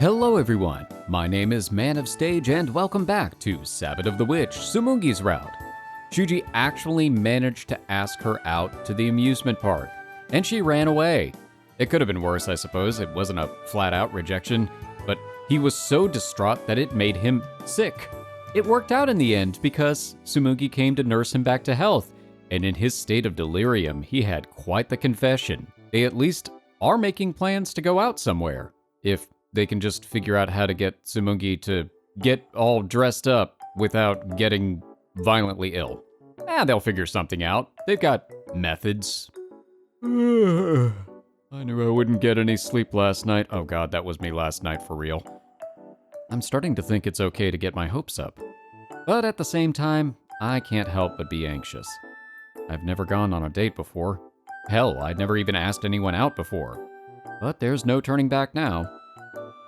Hello everyone, my name is Man of Stage and welcome back to Sabbat of the Witch, Tsumugi's route. Shuuji actually managed to ask her out to the amusement park, and she ran away. It could have been worse, I suppose. It wasn't a flat-out rejection, but he was so distraught that it made him sick. It worked out in the end because Tsumugi came to nurse him back to health, and in his state of delirium, he had quite the confession. They at least are making plans to go out somewhere, if they can just figure out how to get Tsumugi to get all dressed up without getting violently ill. They'll figure something out. They've got methods. I knew I wouldn't get any sleep last night. Oh god, that was me last night for real. I'm starting to think it's okay to get my hopes up. But at the same time, I can't help but be anxious. I've never gone on a date before. Hell, I'd never even asked anyone out before. But there's no turning back now.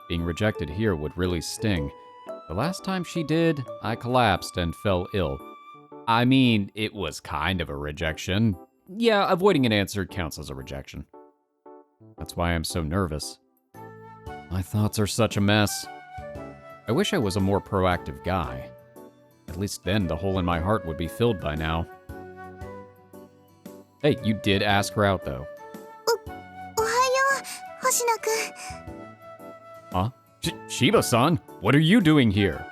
Being rejected here would really sting. The last time she did, I collapsed and fell ill. I mean, it was kind of a rejection. Yeah, avoiding an answer counts as a rejection. That's why I'm so nervous. My thoughts are such a mess. I wish I was a more proactive guy. At least then the hole in my heart would be filled by now. Hey, you did ask her out though. Ohayo, Hoshino-kun. Huh? Shiba-san, what are you doing here?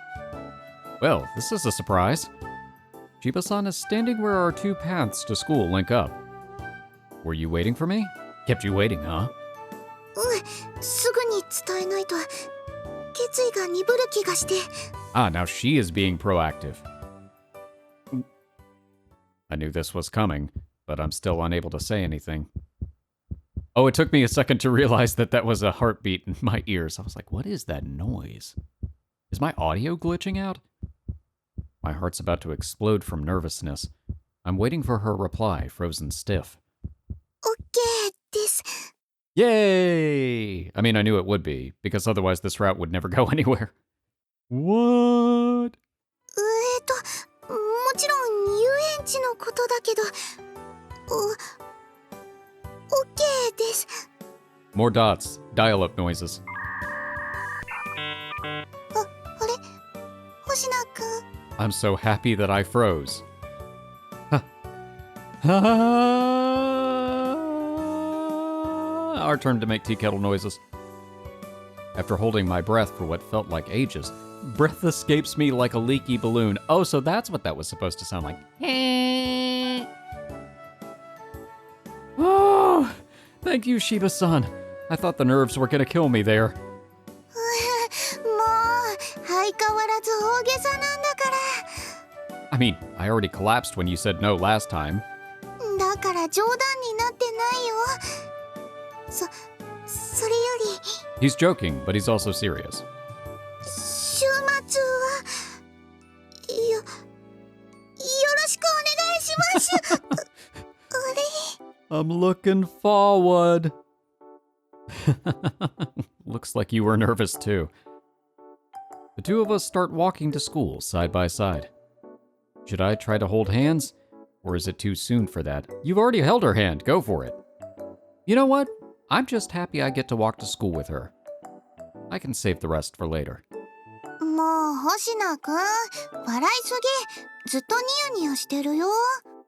Well, this is a surprise. Shiba-san is standing where our two paths to school link up. Were you waiting for me? Kept you waiting, huh? すぐに伝えないと決意が鈍る気がして。 Now she is being proactive. I knew this was coming, but I'm still unable to say anything. Oh, it took me a second to realize that that was a heartbeat in my ears. I was like, what is that noise? Is my audio glitching out? My heart's about to explode from nervousness. I'm waiting for her reply, frozen stiff. OK です。 Yay! I mean, I knew it would be, because otherwise this route would never go anywhere. What? もちろん遊園地のことだけど、OK です。 More dots. Dial-up noises. あれ、星名くん。 I'm so happy that I froze. Our turn to make tea kettle noises. After holding my breath for what felt like ages, breath escapes me like a leaky balloon. Oh, so that's what that was supposed to sound like. Oh, thank you, Shiba-san. I thought the nerves were gonna kill me there. もう相変わらず大げさなんだか I mean, I already collapsed when you said no last time. ら。だから冗談になってないよ。それより He's joking, but he's also serious. 週末はよろしくお願いします。I'm looking forward. Looks like you were nervous too. The two of us start walking to school side by side. Should I try to hold hands? Or is it too soon for that? You've already held her hand. Go for it. You know what? I'm just happy I get to walk to school with her. I can save the rest for later. もう星名くん、笑いすぎ。ずっとニヤニヤしてるよ。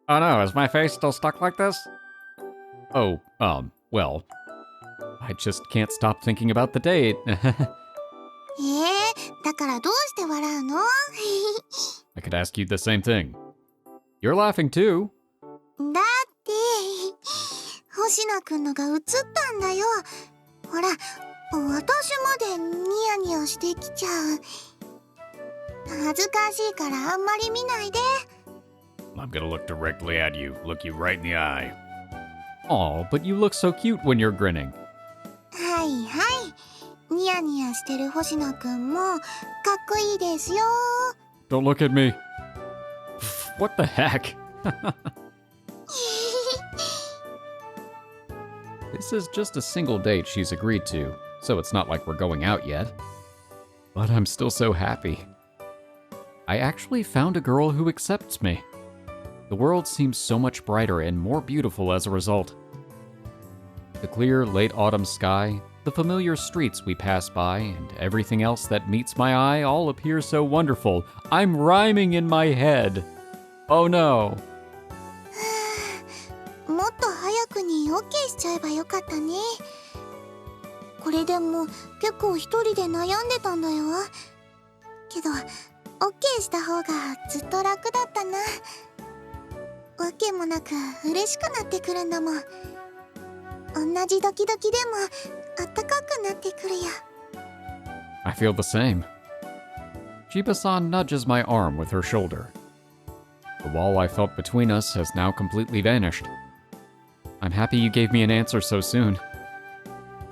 Oh no, is my face still stuck like this? Oh, well, I just can't stop thinking about the date. だからどうして笑うの？ I could ask you the same thing. You're laughing too. だって星名くんのが映ったんだよ。ほら、私までニヤニヤしてきちゃう。恥ずかしいからあんまり見ないで。 I'm gonna look directly at you, look you right in the eye. Aw, but you look so cute when you're grinning. はいはい。ニヤニヤしてる星野くんもかっこいいですよ。 Don't look at me. What the heck? This is just a single date she's agreed to, so it's not like we're going out yet. But I'm still so happy. I actually found a girl who accepts me. The world seems so much brighter and more beautiful as a result. The clear late autumn sky, the familiar streets we pass by, and everything else that meets my eye all appear so wonderful. I'm rhyming in my head. Oh no. もっと早くに OK しちゃえばよかったね。これでも結構一人で悩んでたんだよ。けど OK した方がずっと楽だったな。わけもなく嬉しくなってくるんだもん。同じドキドキでもあったかくなってくるよ。I feel the same. Chiba-san nudges my arm with her shoulder. The wall I felt between us has now completely vanished. I'm happy you gave me an answer so soon.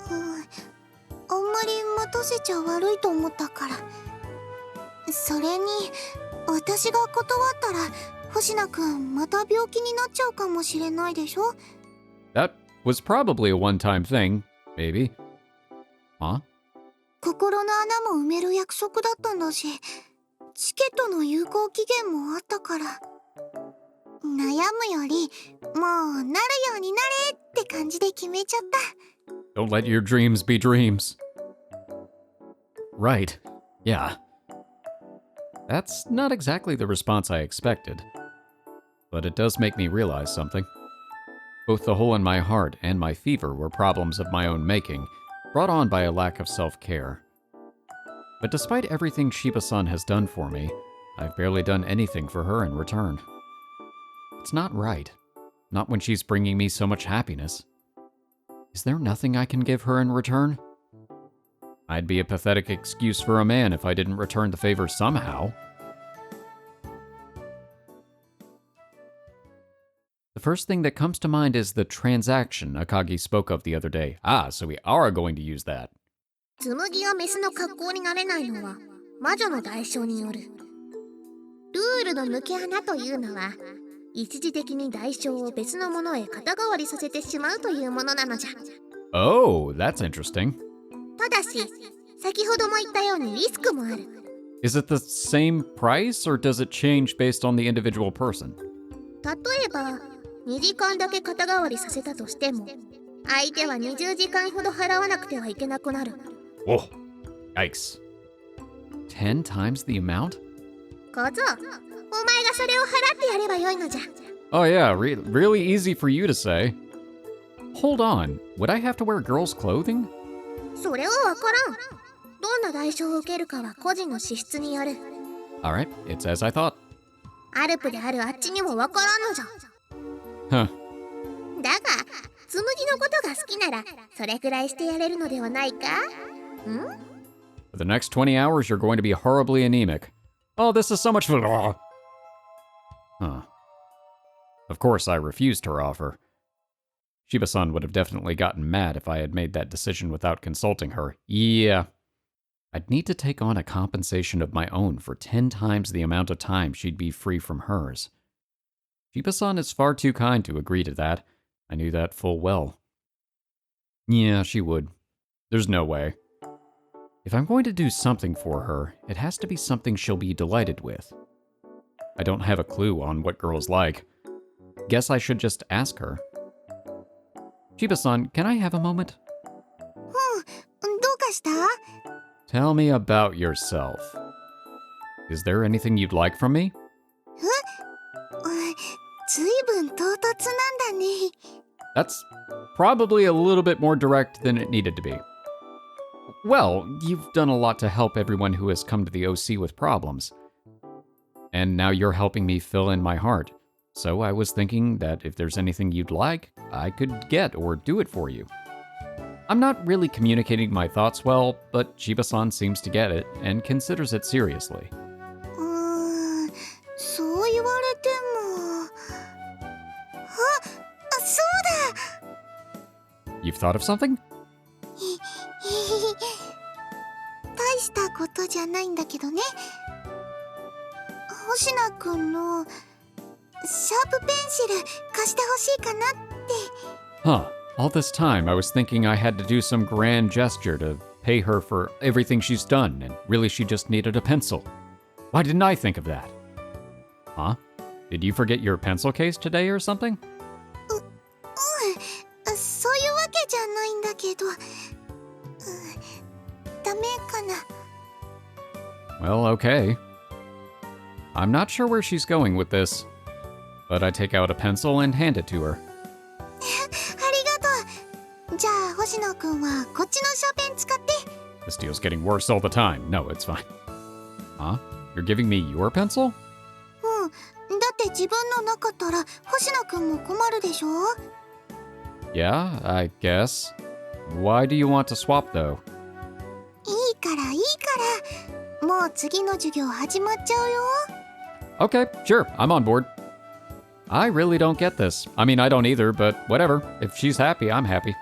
あんまり待たせちゃ悪いと思ったから。それに私が断ったら星名くんまた病気になっちゃうかもしれないでしょ。 That was probably a one-time thing, maybe. Huh? 心の穴も埋める約束だったんだし、チケットの有効期限もあったから。悩むよりもうなるようになれって感じで決めちゃった。 Don't let your dreams be dreams. Right. Yeah. That's not exactly the response I expected. But it does make me realize something. Both the hole in my heart and my fever were problems of my own making, brought on by a lack of self-care. But despite everything Shiba-san has done for me, I've barely done anything for her in return. It's not right. Not when she's bringing me so much happiness. Is there nothing I can give her in return? I'd be a pathetic excuse for a man if I didn't return the favor somehow. The first thing that comes to mind is the transaction Akagi spoke of the other day. Ah, so we are going to use that. 紬がメスの格好になれないのは魔女の代償による。ルールの抜け穴というのは一時的に代償を別のものへ肩代わりさせてしまうというものなのじゃ。 Oh, that's interesting. ただし先ほども言ったようにリスクもある。 Is it the same price or does it change based on the individual person? 例えば2時間だけ肩代わりさせたとしても相手は20時間ほど払わなくてはいけなくなる。 Whoa. Yikes. 10 times the amount? 小僧、お前がそれを払ってやればよいのじゃ。 Oh yeah, really easy for you to say. Hold on, would I have to wear girls' clothing? それはわからん。どんな代償を受けるかは個人の資質による。 Alright, it's as I thought. アルプであるあっちにもわからんのじゃ。 Huh. だが、紬のことが好きならそれくらいしてやれるのではないか？ん？ For the next 20 hours, you're going to be horribly anemic. Oh, this is so much fun. Huh. Of course, I refused her offer. Shiba-san would have definitely gotten mad if I had made that decision without consulting her. Yeah. I'd need to take on a compensation of my own for 10 times the amount of time she'd be free from hers. Shiba-san is far too kind to agree to that. I knew that full well. Yeah, she would. There's no way. If I'm going to do something for her, it has to be something she'll be delighted with. I don't have a clue on what girls like. Guess I should just ask her. Shiba-san, can I have a moment? どうかした？ Tell me about yourself. Is there anything you'd like from me? ずいぶん唐突なんだね。 That's probably a little bit more direct than it needed to be. Well, you've done a lot to help everyone who has come to the OC with problems. And now you're helping me fill in my heart. So I was thinking that if there's anything you'd like, I could get or do it for you. I'm not really communicating my thoughts well, but Shiba-san seems to get it and considers it seriously. そう言われても。そうだ。 You've thought of something? 大したことじゃないんだけどね。星名くんのシャープペンシル貸してほしいかなって。 Huh. All this time, I was thinking I had to do some grand gesture to pay her for everything she's done, and really she just needed a pencil. Why didn't I think of that? Huh? Did you forget your pencil case today or something? そういうわけじゃないんだけど、かな。 Well, okay. I'm not sure where she's going with this, but I take out a pencil and hand it to her. ありがとう。じゃあ星野くんはこっちのシャーペン使って。 This deal's getting worse all the time. No, it's fine. Huh? You're giving me your pencil? うん。だって自分のなかったら星野くんも困るでしょ。 Yeah, I guess. Why do you want to swap, though? いいからいいから。もう次の授業始まっちゃうよ。 Okay, sure, I'm on board. I really don't get this. I mean, I don't either, but whatever. If she's happy, I'm happy.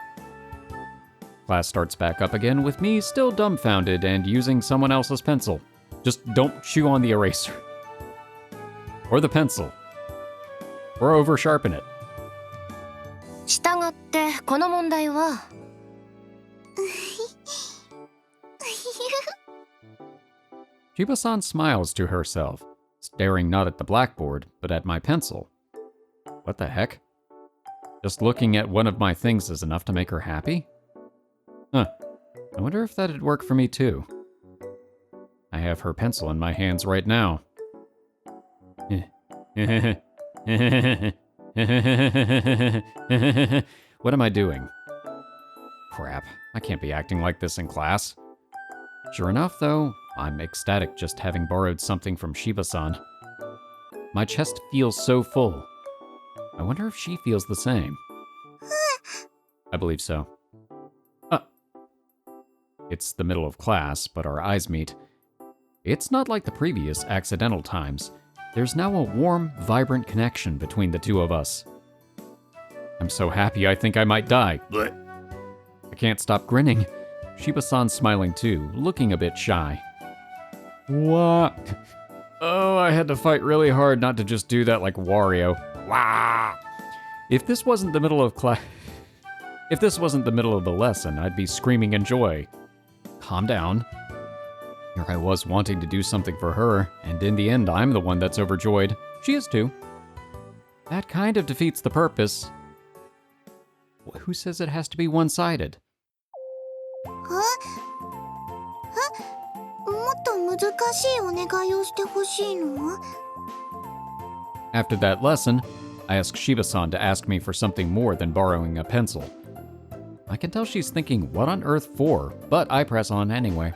Class starts back up again with me still dumbfounded and using someone else's pencil. Just don't chew on the eraser. Or the pencil. Or over sharpen it. 従ってこの問題は Shiba-san smiles to herself, staring not at the blackboard, but at my pencil. What the heck? Just looking at one of my things is enough to make her happy? Huh. I wonder if that'd work for me too. I have her pencil in my hands right now. What am I doing? Crap, I can't be acting like this in class. Sure enough, though, I'm ecstatic just having borrowed something from Shiba-san. My chest feels so full. I wonder if she feels the same. I believe so. It's the middle of class, but our eyes meet. It's not like the previous accidental times. There's now a warm, vibrant connection between the two of us. I'm so happy I think I might die. Blech. I can't stop grinning. Shiba-san's smiling too, looking a bit shy. What? Oh, I had to fight really hard not to just do that like Wario. Wah! If this wasn't the middle of the lesson, I'd be screaming in joy. Calm down. Here I was wanting to do something for her, and in the end I'm the one that's overjoyed. She is too. That kind of defeats the purpose. Who says it has to be one-sided? もっと難しいお願いをしてほしいの？ After that lesson, I ask Shiba-san to ask me for something more than borrowing a pencil. I can tell she's thinking, what on earth for? But I press on anyway.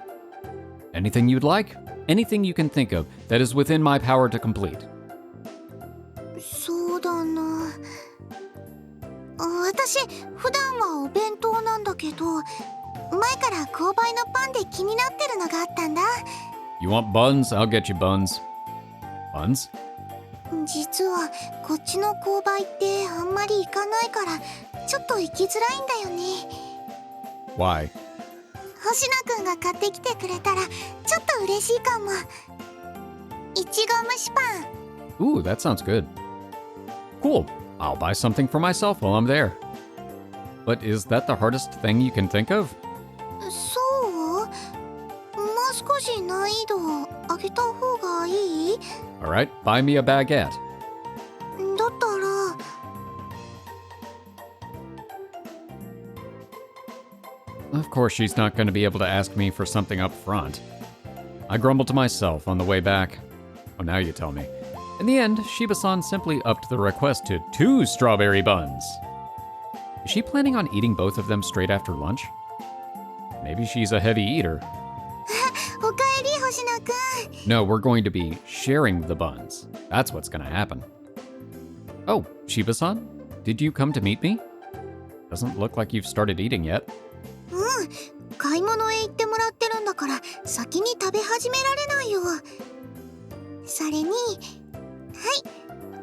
Anything you'd like? Anything you can think of that is within my power to complete. そうだな。私、普段はお弁当なんだけど、前から購買のパンで気になってるのがあったんだ。 You want buns? I'll get you buns. Buns? 実はこっちの購買ってあんまり行かないからちょっと行きづらいんだよね。 Why? 星野くんが買ってきてくれたらちょっと嬉しいかも。いちご蒸しパン。 Ooh, that sounds good. Cool. I'll buy something for myself while I'm there. But is that the hardest thing you can think of? そう？もう少し難易度を上げた方がいい？ Alright, buy me a baguette. だったら Of course she's not going to be able to ask me for something up front. I grumble to myself on the way back. Oh, now you tell me. In the end, Shiba-san simply upped the request to 2 strawberry buns. Is she planning on eating both of them straight after lunch? Maybe she's a heavy eater. おかえり星野くん。 No, we're going to be sharing the buns. That's what's going to happen. Oh, Shiba-san? Did you come to meet me? Doesn't look like you've started eating yet. 買い物へ行ってもらってるんだから先に食べ始められないよ。それに、はい、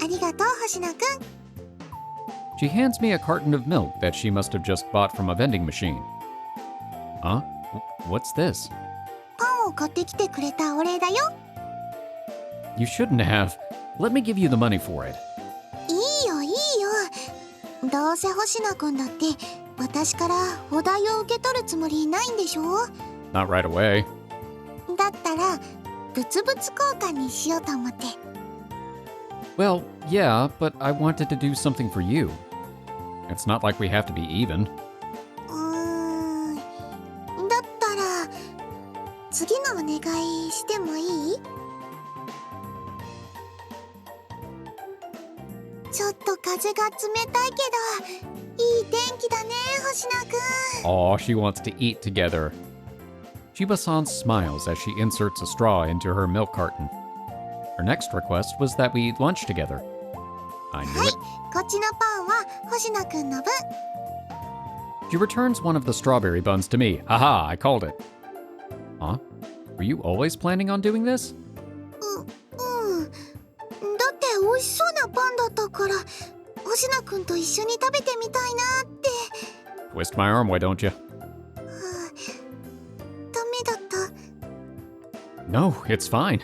ありがとう星野くん。 She hands me a carton of milk that she must have just bought from a vending machine. Huh? What's this? パンを買ってきてくれたお礼だよ。 You shouldn't have. Let me give you the money for it. いいよいいよ。どうせ星野くんだって私からお題を受け取るつもりないんでしょ？ Not right away. だったら物々交換にしようと思って。 Well, yeah, but I wanted to do something for you. It's not like we have to be even. だったら次のお願いしてもいい？ちょっと風が冷たいけど、いい天気だね、星名くん。 Aw, she wants to eat together. Shiba-san smiles as she inserts a straw into her milk carton. Her next request was that we eat lunch together. I knew it. こっちのパンは星名くんの分。 She returns one of the strawberry buns to me. Haha, I called it. Huh? Were you always planning on doing this? うん。だって美味しそうなパンだったから、星名くんと一緒に食べてみたいなって。 Twist my arm, why don't you? ダメだった。 No, it's fine.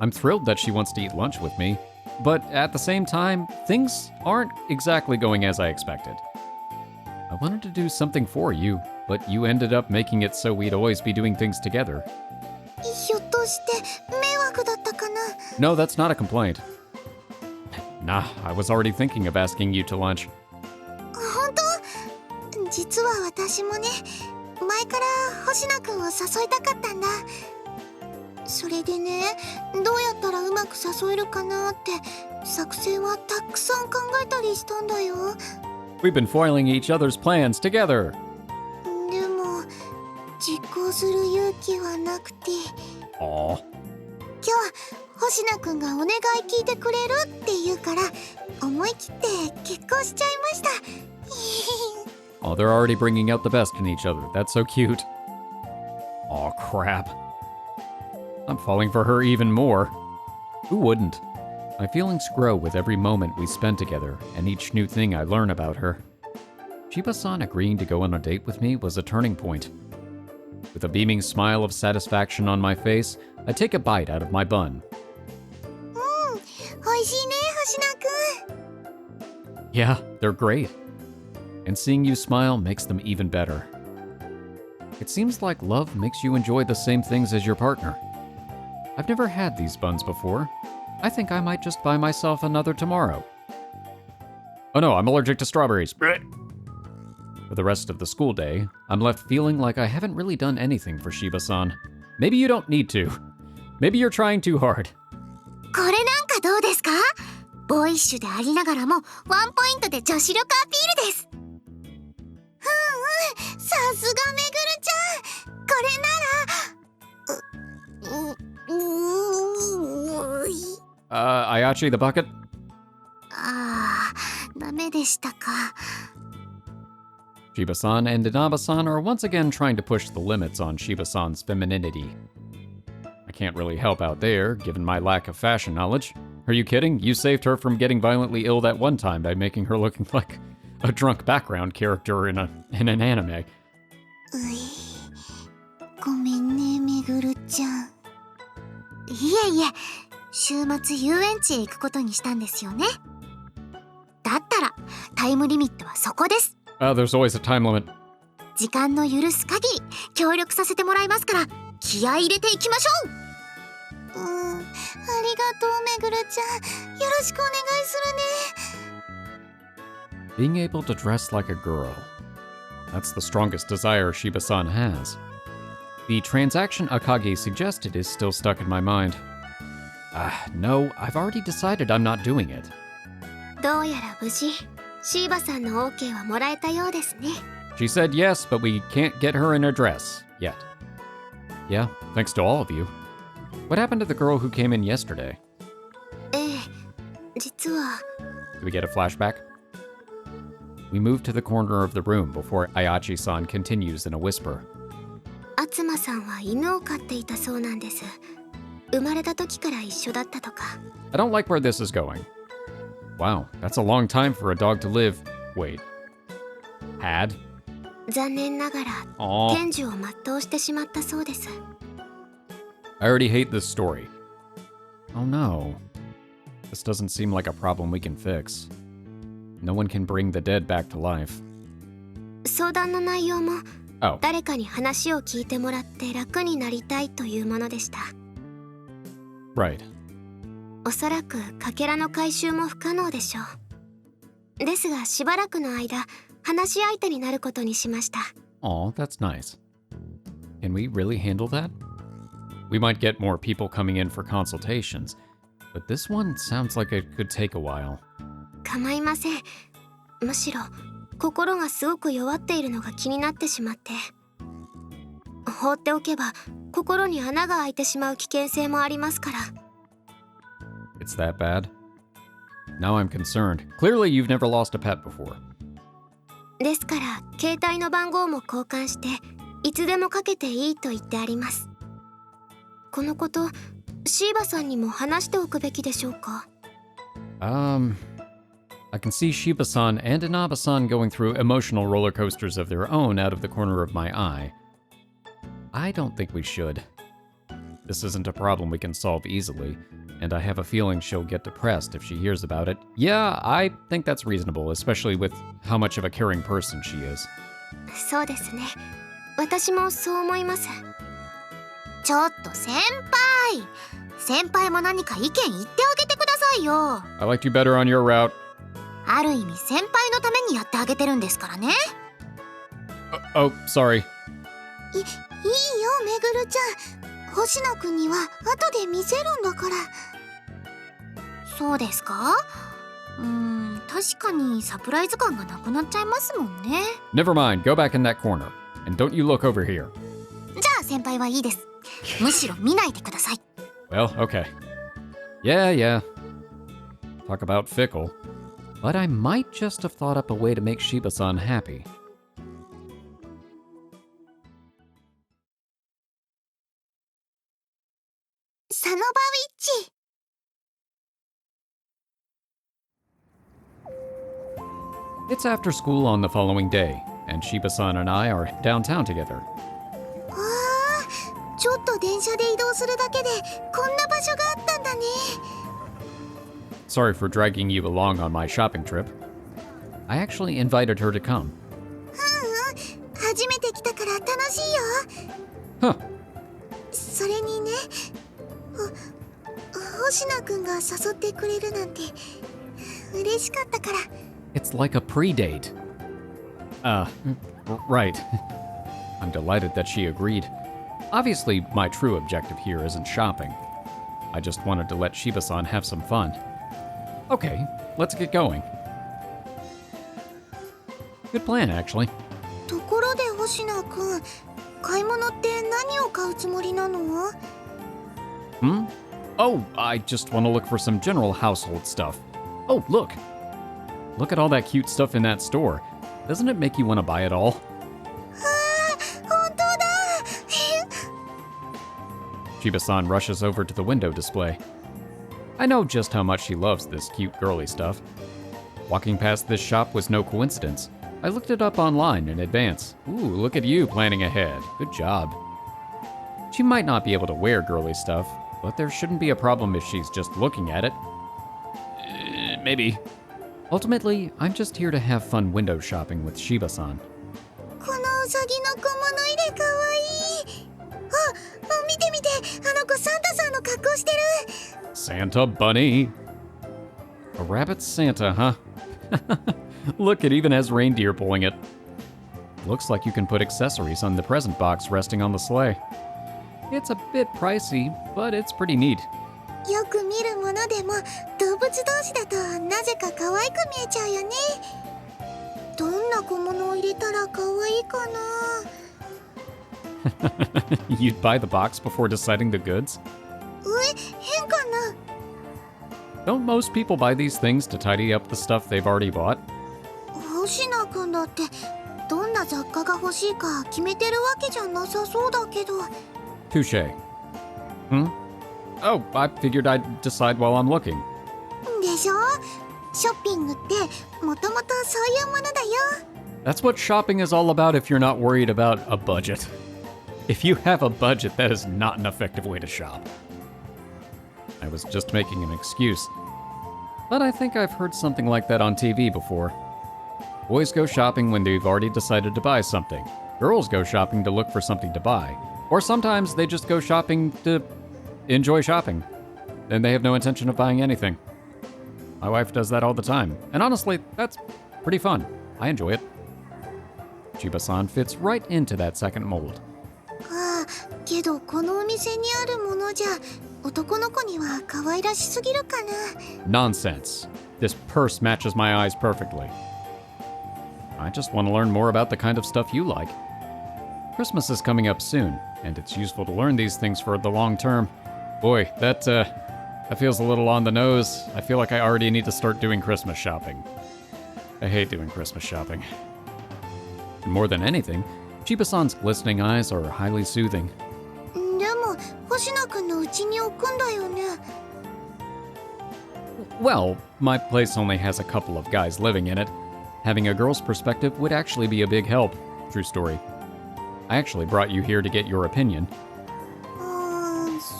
I'm thrilled that she wants to eat lunch with me, but at the same time, things aren't exactly going as I expected. I wanted to do something for you, but you ended up making it so we'd always be doing things together. ひょっとして迷惑だったかな。 No, that's not a complaint. Nah, I was already thinking of asking you to lunch. 本当？実は私もね、前から星名くんを誘いたかったんだ。それでね、どうやったらうまく誘えるかなって作戦はたくさん考えたりしたんだよ。 We've been foiling each other's plans together. でも実行する勇気はなくて、 Aw. 今日は星名くんがお願い聞いてくれるって言うから思い切って結婚しちゃいました。 Oh, they're already bringing out the best in each other. That's so cute. Aw, crap. I'm falling for her even more. Who wouldn't? My feelings grow with every moment we spend together and each new thing I learn about her. Shiba-san agreeing to go on a date with me was a turning point. With a beaming smile of satisfaction on my face, I take a bite out of my bun. 美味しいね、星名くん。 Yeah, they're great. And seeing you smile makes them even better. It seems like love makes you enjoy the same things as your partner. I've never had these buns before. I think I might just buy myself another tomorrow. Oh no, I'm allergic to strawberries. For the rest of the school day, I'm left feeling like I haven't really done anything for Shiba-san. Maybe you don't need to. Maybe you're trying too hard. これなんかどうですか？ボーイッシュでありながらもワンポイントで女子力アピールです。さすがめぐるちゃん。これなら。Ayachi the bucket? ああ、ダメでしたか。 Shiba-san and Inaba-san are once again trying to push the limits on Shiba-san's femininity. I can't really help out there, given my lack of fashion knowledge. Are you kidding? You saved her from getting violently ill that one time by making her looking like a drunk background character in an anime. ごめんね、めぐるちゃん。いえいえ、週末遊園地へ行くことにしたんですよね。だったらタイムリミットはそこです。 There's always a time limit. 時間の許す限り協力させてもらいますから気合い入れていきましょう。ありがとうめぐるちゃん。よろしくお願いするね。 Being able to dress like a girl. That's the strongest desire Shiba-san has. The transaction Akagi suggested is still stuck in my mind. No, I've already decided I'm not doing it. どうやら無事シーバさんの OK はもらえたようですね。 She said yes, but we can't get her in a dress yet. Yeah, thanks to all of you. What happened to the girl who came in yesterday? ええ、実は。 Do we get a flashback? We move to the corner of the room before Ayachi-san continues in a whisper. あつまさんは犬を飼っていたそうなんです。生まれた時から一緒だったとか。 I don't like where this is going. Wow, that's a long time for a dog to live. Wait. Had? 残念ながら Aw. 天寿を全うしてしまったそうです。 I already hate this story. Oh no. This doesn't seem like a problem we can fix. No one can bring the dead back to life. 相談の内容も Oh, 誰かに話を聞いてもらって楽になりたいというものでした。 right. おそらくかけらの回収も不可能でしょう。ですがしばらくの間話し相手になることにしました。 Aw, that's nice. Can we really handle that? we might get more people coming in for consultations. But this one sounds like it could take a while. 構いません。むしろ心がすごく弱っているのが気になってしまって。放っておけば心に穴が開いてしまう危険性もありますから。It's that bad? Now I'm concerned. Clearly you've never lost a pet before. ですから携帯の番号も交換していつでもかけていいと言ってあります。このこと、シーバさんにも話しておくべきでしょうか。I can see Shiba-san and Inaba-san going through emotional roller coasters of their own out of the corner of my eye. I don't think we should. This isn't a problem we can solve easily, and I have a feeling she'll get depressed if she hears about it. Yeah, I think that's reasonable, especially with how much of a caring person she is. そうですね。私もそう思います。ちょっと先輩も何か意見言ってあげてくださいよ。 I liked you better on your route. ある意味先輩のためにやってあげてるんですからね。Oh, sorry. いいよめぐるちゃん、星野くんには後で見せるんだから。そうですか？確かにサプライズ感がなくなっちゃいますもんね。 Never mind, go back in that corner. And don't you look over here. じゃあ先輩はいいです。むしろ見ないでください。 Well, okay. Yeah. Talk about fickle. But I might just have thought up a way to make Shiba-san happy. Sanoba-wichi. It's after school on the following day, and Shiba-san and I are downtown together. ちょっと電車で移動するだけでこんな場所があったんだね。 Sorry for dragging you along on my shopping trip. I actually invited her to come. 初めて来たから楽しいよ。 Huh. それにね、星野くんが誘ってくれるなんて嬉しかったから。 It's like a pre-date. Right. I'm delighted that she agreed. Obviously, my true objective here isn't shopping. I just wanted to let Shiba-san have some fun. Okay, let's get going. Good plan, actually. ところで星野くん、買い物って何を買うつもりなの？ Oh, I just want to look for some general household stuff. Oh, look! Look at all that cute stuff in that store. Doesn't it make you want to buy it all? 本当だ。Shiba-san rushes over to the window display. I know just how much she loves this cute girly stuff. Walking past this shop was no coincidence. I looked it up online in advance. Ooh, look at you planning ahead. Good job. She might not be able to wear girly stuff, but there shouldn't be a problem if she's just looking at it. Maybe. Ultimately, I'm just here to have fun window shopping with Shiba-san. このウサギの小物入れかわいい。見て見て、あの子サンタさんの格好してる。 Santa Bunny. A rabbit Santa, huh? Look, it even has reindeer pulling it. Looks like you can put accessories on the present box resting on the sleigh. It's a bit pricey, but it's pretty neat. よく見るものでも動物同士だとなぜか可愛く見えちゃうよね。どんな小物を入れたら可愛いかな。 You'd buy the box before deciding the goods? 変かな。 Don't most people buy these things to tidy up the stuff they've already bought? 星野くんだってどんな雑貨が欲しいか決めてるわけじゃなさそうだけど。 Touche. Oh, I figured I'd decide while I'm looking. でしょ？ショッピングってもともとそういうものだよ。 That's what shopping is all about if you're not worried about a budget. If you have a budget, that is not an effective way to shop. I was just making an excuse. But I think I've heard something like that on TV before. Boys go shopping when they've already decided to buy something. Girls go shopping to look for something to buy. Or sometimes they just go shopping to enjoy shopping. And they have no intention of buying anything. My wife does that all the time. And honestly, that's pretty fun. I enjoy it. Shiba-san fits right into that second mold. けどこのお店にあるものじゃ男の子には可愛らしすぎるかな。 Nonsense. This purse matches my eyes perfectly. I just want to learn more about the kind of stuff you like. Christmas is coming up soon, and it's useful to learn these things for the long term. Boy, that feels a little on the nose. I feel like I already need to start doing Christmas shopping. I hate doing Christmas shopping. And more than anything, Chiba-san's glistening eyes are highly soothing. でも星名くんの家に置くんだよね。 Well, my place only has a couple of guys living in it. Having a girl's perspective would actually be a big help. True story. I actually brought you here to get your opinion.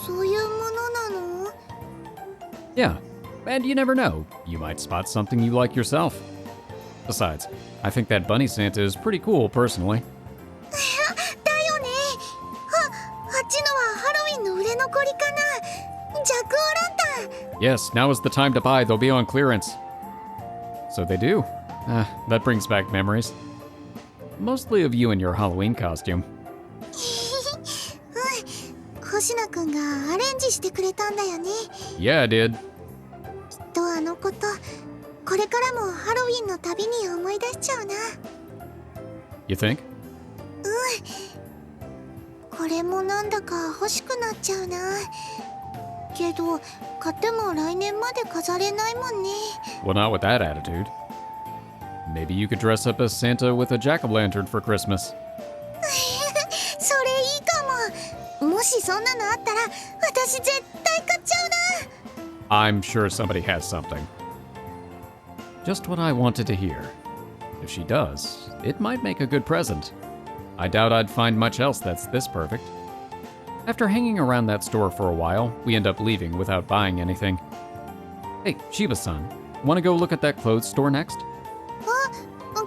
そういうものなの？ Yeah, and you never know. You might spot something you like yourself. Besides, I think that bunny Santa is pretty cool, personally. だよね。あっちのはハロウィンの売れ残りかな。ジャック・オーランタン。 Yes, now is the time to buy. They'll be on clearance. So they do. That brings back memories. Mostly of you in your Halloween costume. 星名くんがアレンジしてくれたんだよね。 Yeah, I did. きっとあのこと、これからもハロウィンのたびに思い出しちゃうな。 You think? これもなんだか欲しくなっちゃうな。けど買っても来年まで飾れないもんね。 Well, not with that attitude. Maybe you could dress up as Santa with a jack-o'-lantern for Christmas. それいいかも。もしそんなのあったら私絶対買っちゃうな。 I'm sure somebody has something. Just what I wanted to hear. If she does, it might make a good present. I doubt I'd find much else that's this perfect. After hanging around that store for a while, we end up leaving without buying anything. Hey, Shiba-san, want to go look at that clothes store next?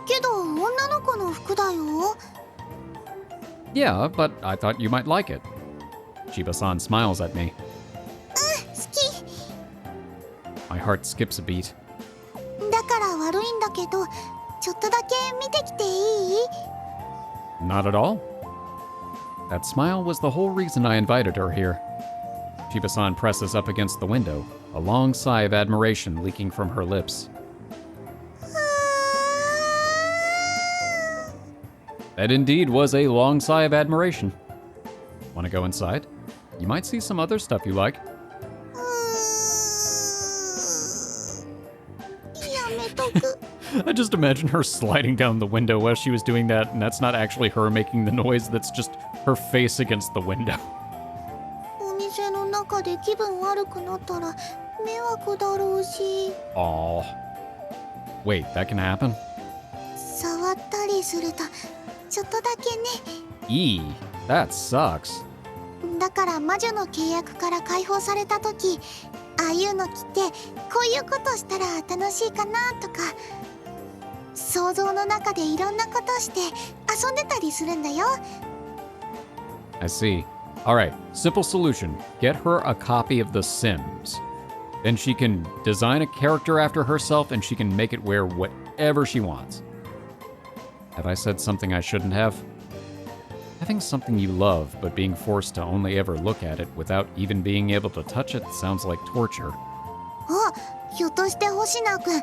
けど女の子の服だよ。 Yeah, but I thought you might like it. Shiba-san smiles at me. 好き。 My heart skips a beat. だから悪いんだけどちょっとだけ見てきていい？ Not at all. That smile was the whole reason I invited her here. Shiba-san presses up against the window, a long sigh of admiration leaking from her lips. That indeed was a long sigh of admiration. Want to go inside? You might see some other stuff you like. やめとく。 I just imagine her sliding down the window while she was doing that, and that's not actually her making the noise, that's just her face against the window. お店の中で気分悪くなったら迷惑だろうし。 Aw. Wait, that can happen? 触ったりするとちょっとだけね。 Eee, that sucks. だから魔女の契約から解放された時、ああいうの着てこういうことしたら楽しいかなとか、想像の中でいろんなことして遊んでたりするんだよ。 I see. Alright, simple solution. Get her a copy of The Sims. Then she can design a character after herself and she can make it wear whatever she wants. Have I said something I shouldn't have? Having something you love, but being forced to only ever look at it without even being able to touch it sounds like torture. あ、ひょっとして星名くん、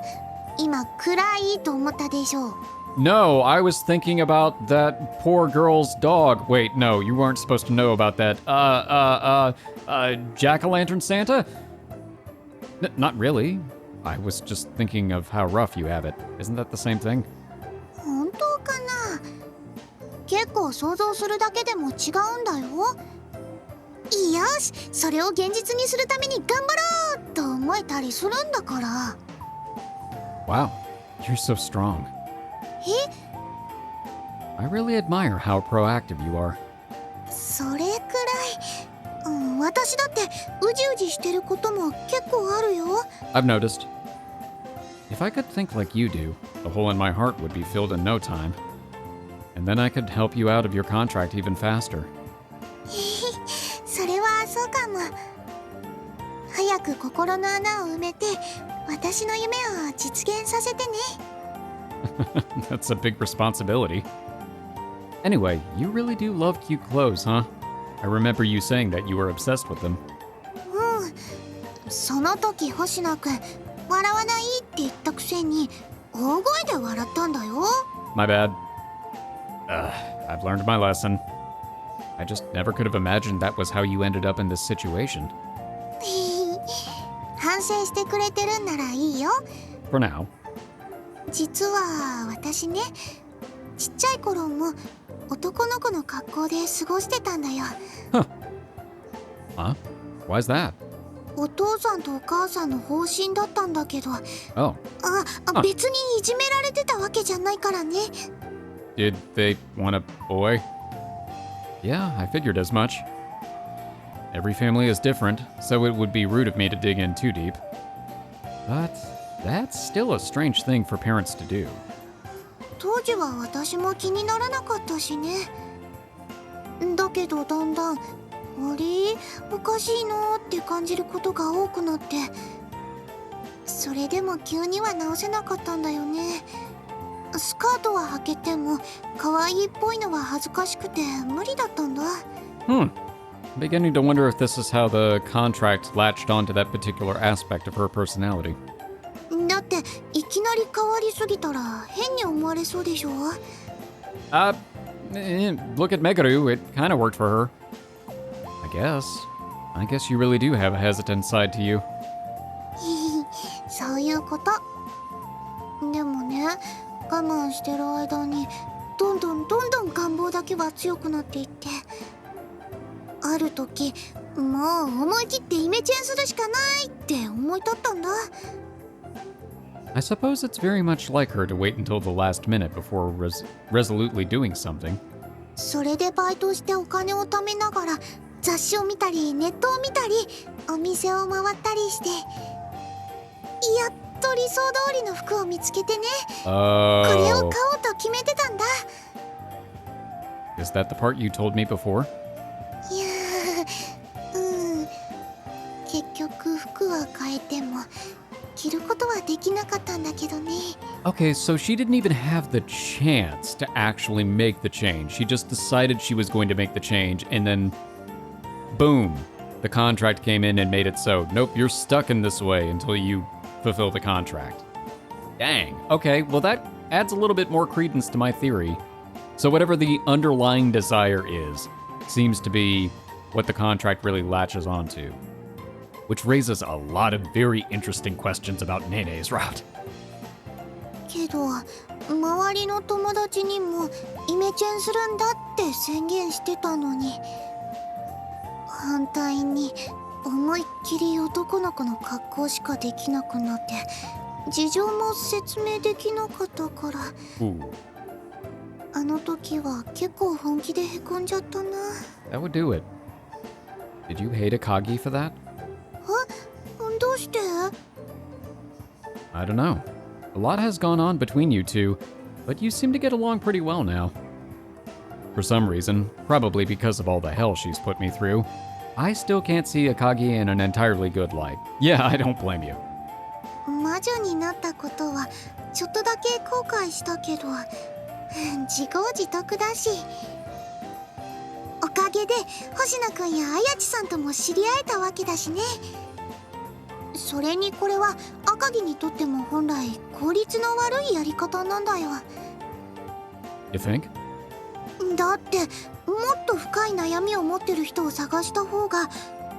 今暗いと思ったでしょう。 No, I was thinking about that poor girl's dog. Wait, no, you weren't supposed to know about that. Jack-o'-lantern Santa? Not really. I was just thinking of how rough you have it. Isn't that the same thing? 本当かな。結構想像するだけでも違うんだよ。よし、それを現実にするために頑張ろうと思えたりするんだから。 Wow, you're so strong. え、 I really admire how proactive you are. それくらい、私だってうじうじしてることも結構あるよ。 I've noticed. If I could think like you do, the hole in my heart would be filled in no time. And then I could help you out of your contract even faster. それはそうかも。早く心の穴を埋めて私の夢を実現させてね。 That's a big responsibility. Anyway, you really do love cute clothes, huh? I remember you saying that you were obsessed with them. その時星野くん笑わないって言ったくせに大声で笑ったんだよ。 My bad. I've learned my lesson. I just never could have imagined that was how you ended up in this situation. 反省してくれてるんならいいよ。 For now. 実は私ね、ちっちゃい頃も男の子の格好で過ごしてたんだよ。 Huh? Why's that? お父さんとお母さんの方針だったんだけど、 Oh. 別にいじめられてたわけじゃないからね。 Did they want a boy? Yeah, I figured as much. Every family is different, so it would be rude of me to dig in too deep. But that's still a strange thing for parents to do. 当時は私も気にならなかったしね。だけどだんだんあれおかしいなって感じることが多くなって、それでも急には直せなかったんだよね。スカートは履けても可愛いっぽいのは恥ずかしくて無理だったんだ。 Beginning to wonder if this is how the contract latched onto that particular aspect of her personality. だっていきなり変わりすぎたら変に思われそうでしょ。 Look at Megaru, it kind of worked for her. I guess you really do have a hesitant side to you. そういうこと。でもね、我慢してる間にどんどん願望だけは強くなっていって、ある時もう思い切ってイメチェンするしかないって思い立ったんだ。 I suppose it's very much like her to wait until the last minute before resolutely doing something. それでバイトしてお金を貯めながら雑誌を見たりネットを見たりお店を回ったりして、やっと理想通りの服を見つけてね、これを買おうと決めてたんだ。 Is that the part you told me before? いや結局服は変えても着ることはできなかったんだけどね。 Okay, so she didn't even have the chance to actually make the change. She just decided she was going to make the change, and then boom, the contract came in and made it so. Nope, you're stuck in this way until you fulfill the contract. Dang. Okay, well that adds a little bit more credence to my theory. So whatever the underlying desire is, seems to be what the contract really latches onto. Which raises a lot of very interesting questions about Nene's route. けど周りの友達にもイメチェンするんだって宣言してたのに、反対に思いっきり男の子の格好しかできなくなって事情も説明できなかったから、あの時は結構本気でへこんじゃったな。 That would do it. Did you hate Akagi for that? どうして？ I don't know. A lot has gone on between you two, but you seem to get along pretty well now. For some reason, probably because of all the hell she's put me through, I still can't see Akagi in an entirely good light. Yeah, I don't blame you. 魔女になったことはちょっとだけ後悔したけど、自業自得だし、おかげで星野くんやあやちさんとも知り合えたわけだしね。それにこれは赤城にとっても本来効率の悪いやり方なんだよ。 You think? だってもっと深い悩みを持ってる人を探した方が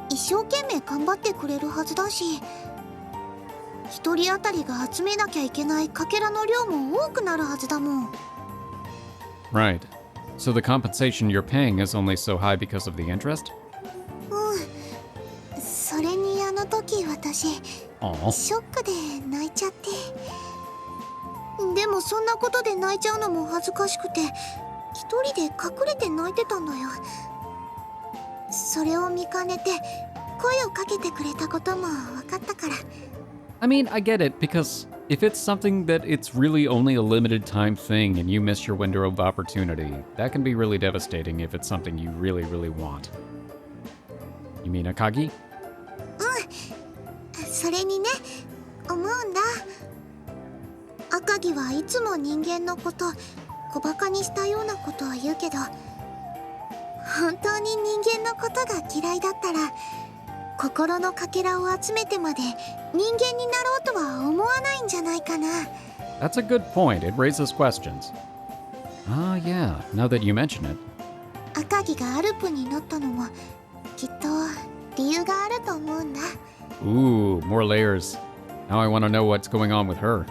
一生懸命頑張ってくれるはずだし、一人当たりが集めなきゃいけないかけらの量も多くなるはずだもん。 Right. So the compensation you're paying is only so high because of the interest? それにあの時私シ Aw. ョックで泣いちゃって。でもそんなことで泣いちゃうのも恥ずかしくて一人で隠れて泣いてたんだよ。それを見かねて声をかけてくれたことも分かったから。 I mean, I get it, because if it's something that it's really only a limited time thing and you miss your window of opportunity, that can be really devastating if it's something you really, really want. You mean Akagi? それにね、思うんだ。赤城はいつも人間のこと小バカにしたようなことは言うけど、本当に人間のことが嫌いだったら、心のかけらを集めてまで人間になろうとは思わないんじゃないかな。 That's a good point. It raises questions. Ah, yeah, now that you mention it. 赤城がアルプになったのもきっと理由があると思うんだ。 Ooh, more layers. Now I want to know what's going on with her.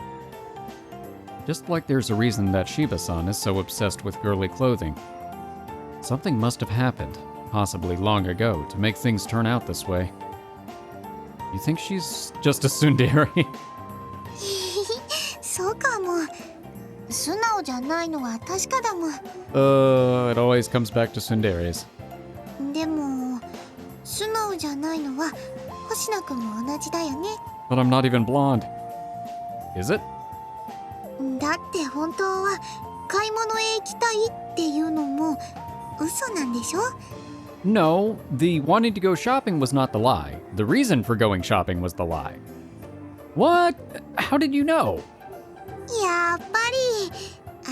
Just like there's a reason that Shiba-san is so obsessed with girly clothing. Something must have happened, possibly long ago, to make things turn out this way. You think she's just a tsundere? そうかも。素直じゃないのは確かだもん。 It always comes back to tsunderes. でも素直じゃないのは星名くんも同じだよね。 But I'm not even blonde. Is it? だって本当は買い物へ行きたいっていうのも嘘なんでしょ？ No, the wanting to go shopping was not the lie. The reason for going shopping was the lie. What? How did you know? やっぱ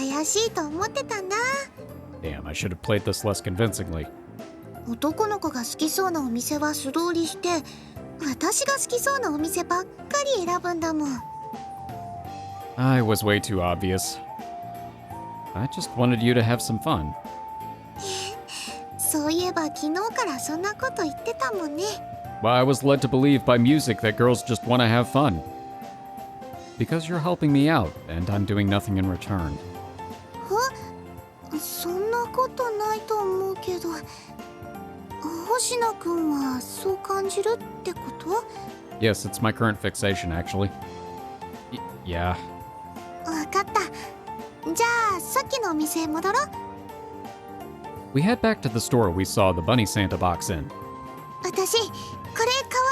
り怪しいと思ってたんだ。 Damn, I should have played this less convincingly. 男の子が好きそうなお店は素通りして、私が好きそうなお店ばっかり選ぶんだもん。 I was way too obvious. I just wanted you to have some fun. そういえば昨日からそんなこと言ってたもんね。 Well, I was led to believe by music that girls just want to have fun. Because you're helping me out, and I'm doing nothing in return. そんなことないと思うけど、星野くんはそう感じるってこと？ Yes, it's my current fixation, actually. Yeah. わかった。じゃあさっきのお店へ戻ろう。 We head back to the store we saw the Bunny Santa box in. 私これ可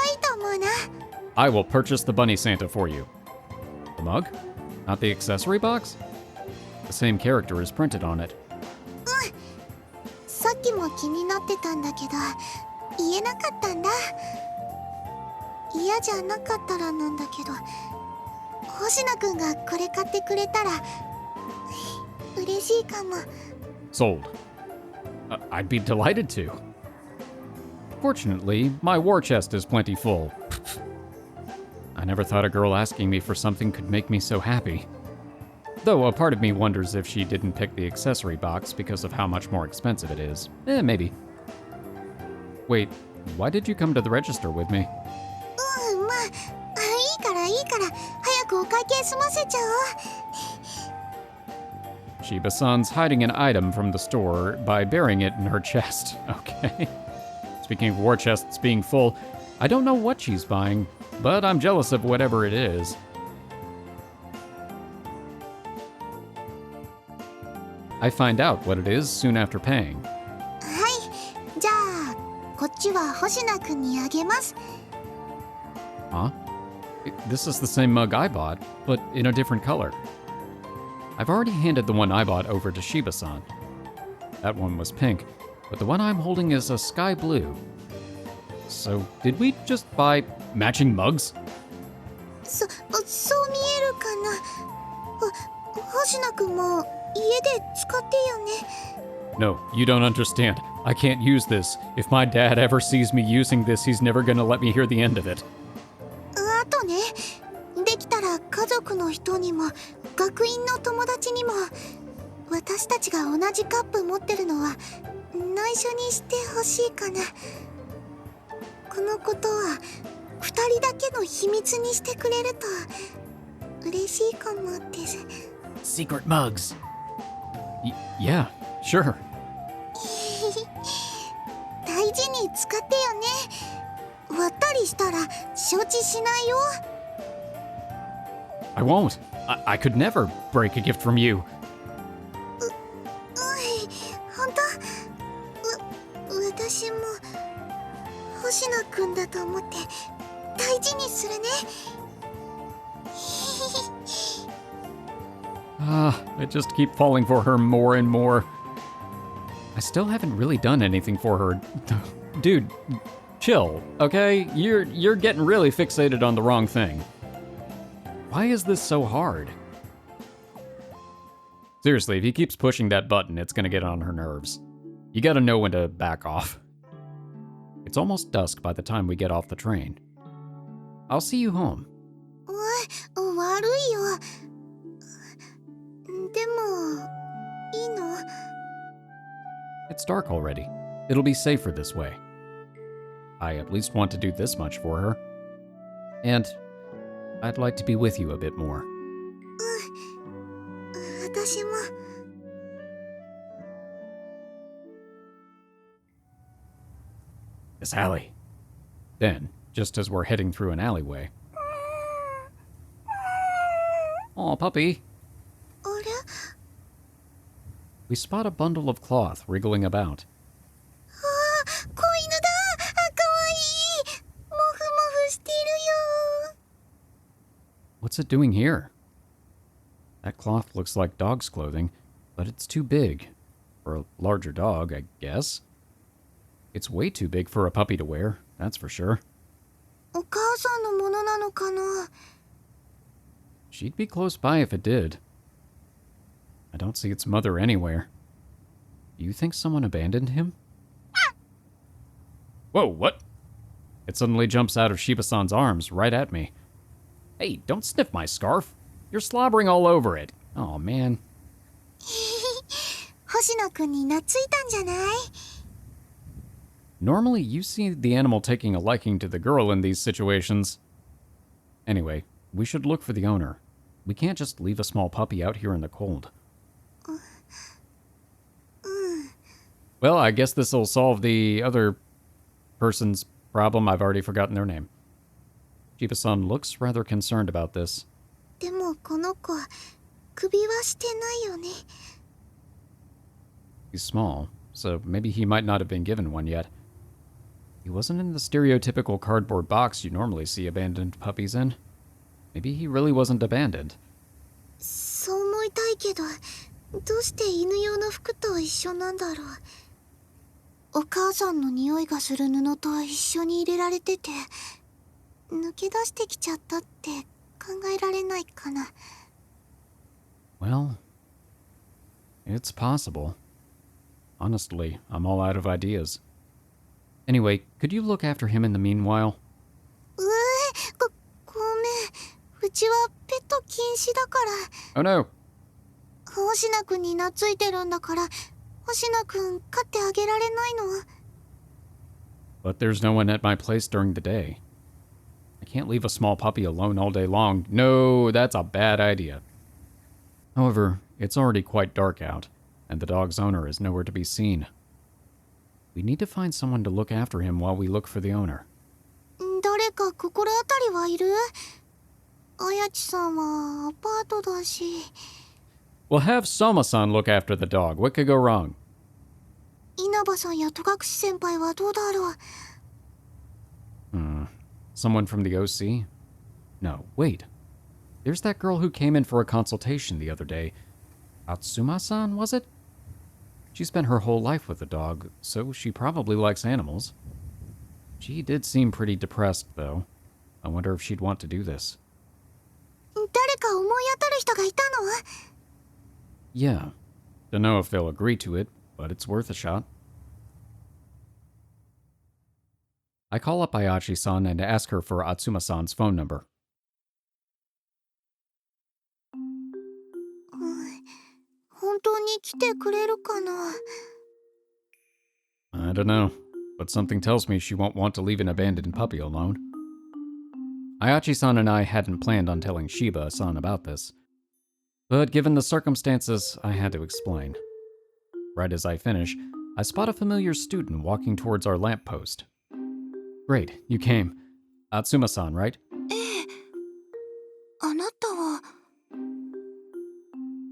愛いと思うな。 I will purchase the Bunny Santa for you. The mug? Not the accessory box? The same character is printed on it. さっきも気になってたんだけど言えなかったんだ。嫌じゃなかったらなんだけど、星野くんがこれ買ってくれたら嬉しいかも。 Sold. I'd be delighted to. Fortunately, my war chest is plenty full. I never thought a girl asking me for something could make me so happy. Though a part of me wonders if she didn't pick the accessory box because of how much more expensive it is. Maybe. Wait, why did you come to the register with me? まあいいから早くお会計済ませちゃおう。 Shiba-san's hiding an item from the store by burying it in her chest. Okay. Speaking of war chests being full, I don't know what she's buying, but I'm jealous of whatever it is. I find out what it is soon after paying. はい、じゃあこっちは星名くんにあげます。 Huh? This is the same mug I bought, but in a different color. I've already handed the one I bought over to Shiba-san. That one was pink, but the one I'm holding is a sky blue. So, did we just buy matching mugs? そう見えるかな。星野くんも家で使ってよね。 No, you don't understand. I can't use this. If my dad ever sees me using this, he's never gonna let me hear the end of it. あとね、できたら家族の人にも学院の友達にも私たちが同じカップ持ってるのは内緒にしてほしいかな。このことは2人だけの秘密にしてくれると嬉しいかもです。 Secret mugs. Yeah, sure. 大事に使ってよね。割ったりしたら承知しないよ。 I won't. I could never break a gift from you. 本当？私も星野くんだと思って大事にするね。I just keep falling for her more and more. I still haven't really done anything for her. Dude, chill, okay? You're getting really fixated on the wrong thing. Why is this so hard? Seriously, if he keeps pushing that button, it's gonna get on her nerves. You gotta know when to back off. It's almost dusk by the time we get off the train. I'll see you home. 悪いよ。でも、いいの？ It's dark already. It'll be safer this way. I at least want to do this much for her. And I'd like to be with you a bit more. 私も。This alley. Then, just as we're heading through an alleyway. Aw, puppy. あれ？ We spot a bundle of cloth wriggling about. 子犬だ！かわいい！もふもふしてるよ。 What's it doing here? That cloth looks like dog's clothing, but it's too big. For a larger dog, I guess. It's way too big for a puppy to wear, that's for sure. お母さんのものなのかな？ She'd be close by if it did. I don't see its mother anywhere. Do you think someone abandoned him? Whoa, what? It suddenly jumps out of Shiba-san's arms right at me. Hey, don't sniff my scarf. You're slobbering all over it. Oh, man. 星野くんに懐いたんじゃない？ Normally, you see the animal taking a liking to the girl in these situations. Anyway, we should look for the owner. We can't just leave a small puppy out here in the cold. Well, I guess this'll solve the other person's problem. I've already forgotten their name. Shiba-san looks rather concerned about this. でもこの子、首はしてないよね。 He's small, so maybe he might not have been given one yet. He wasn't in the stereotypical cardboard box you normally see abandoned puppies in. Maybe he really wasn't abandoned. そう思いたいけど、どうして犬用の服と一緒なんだろう。お母さんの匂いがする布と一緒に入れられてて、抜け出してきちゃったって考えられないかな。 Well, it's possible. Honestly, I'm all out of ideas. Anyway, could you look after him in the meanwhile? ごめん。うちはペット禁止だから。Oh no! 星名くんに懐いてるんだから、星名くん飼ってあげられないの？ But there's no one at my place during the day. I can't leave a small puppy alone all day long. No, that's a bad idea. However, it's already quite dark out, and the dog's owner is nowhere to be seen. We need to find someone to look after him while we look for the owner. 誰か心当たりはいる？あやちさんはアパートだし。 We'll have Soma-san look after the dog. What could go wrong? 稲葉さんや戸隠先輩はどうだろう？ Someone from the OC? No, wait. There's that girl who came in for a consultation the other day. Atsuma-san, was it? She spent her whole life with a dog, so she probably likes animals. She did seem pretty depressed, though. I wonder if she'd want to do this. 誰か思い当たる人がいたの？ Yeah. Don't know if they'll agree to it, but it's worth a shot. I call up Ayachi-san and ask her for Atsuma-san's phone number. 本当に来てくれるかな？ I don't know, but something tells me she won't want to leave an abandoned puppy alone. Ayachi-san and I hadn't planned on telling Shiba-san about this. But given the circumstances, I had to explain. Right as I finish, I spot a familiar student walking towards our lamppost. Great, you came. Atsuma-san, right? ええ。あなたは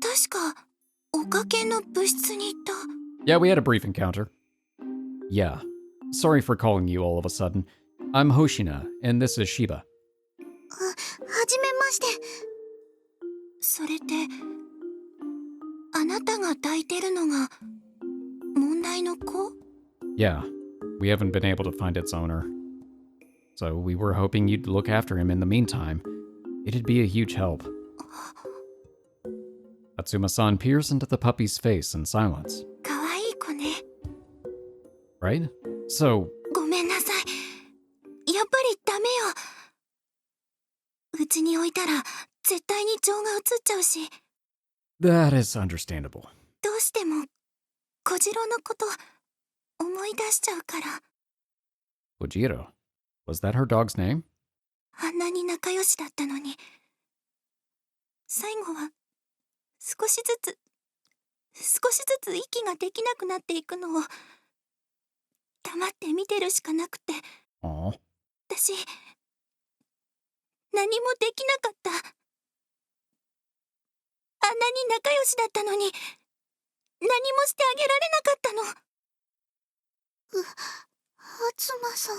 確かおかけの部室にいた。 Yeah, we had a brief encounter. Yeah. Sorry for calling you all of a sudden. I'm Hoshina, and this is Shiba. はじめまして。それってあなたが抱いてるのが問題の子？ Yeah, we haven't been able to find its owner. So we were hoping you'd look after him in the meantime. It'd be a huge help. Atsuma-san peers into the puppy's face in silence. かわいい子ね。right? So, ごめんなさい。やっぱりダメよ。うちに置いたら絶対に情が移っちゃうし、 that is understandable. どうしても小次郎のこと思い出しちゃうから。 Kojiro. Was that her dog's name? あんなに仲良しだったのに、最後は少しずつ息ができなくなっていくのを黙って見てるしかなくて、 Aw. 私何もできなかった。あんなに仲良しだったのに何もしてあげられなかったの。初馬さん。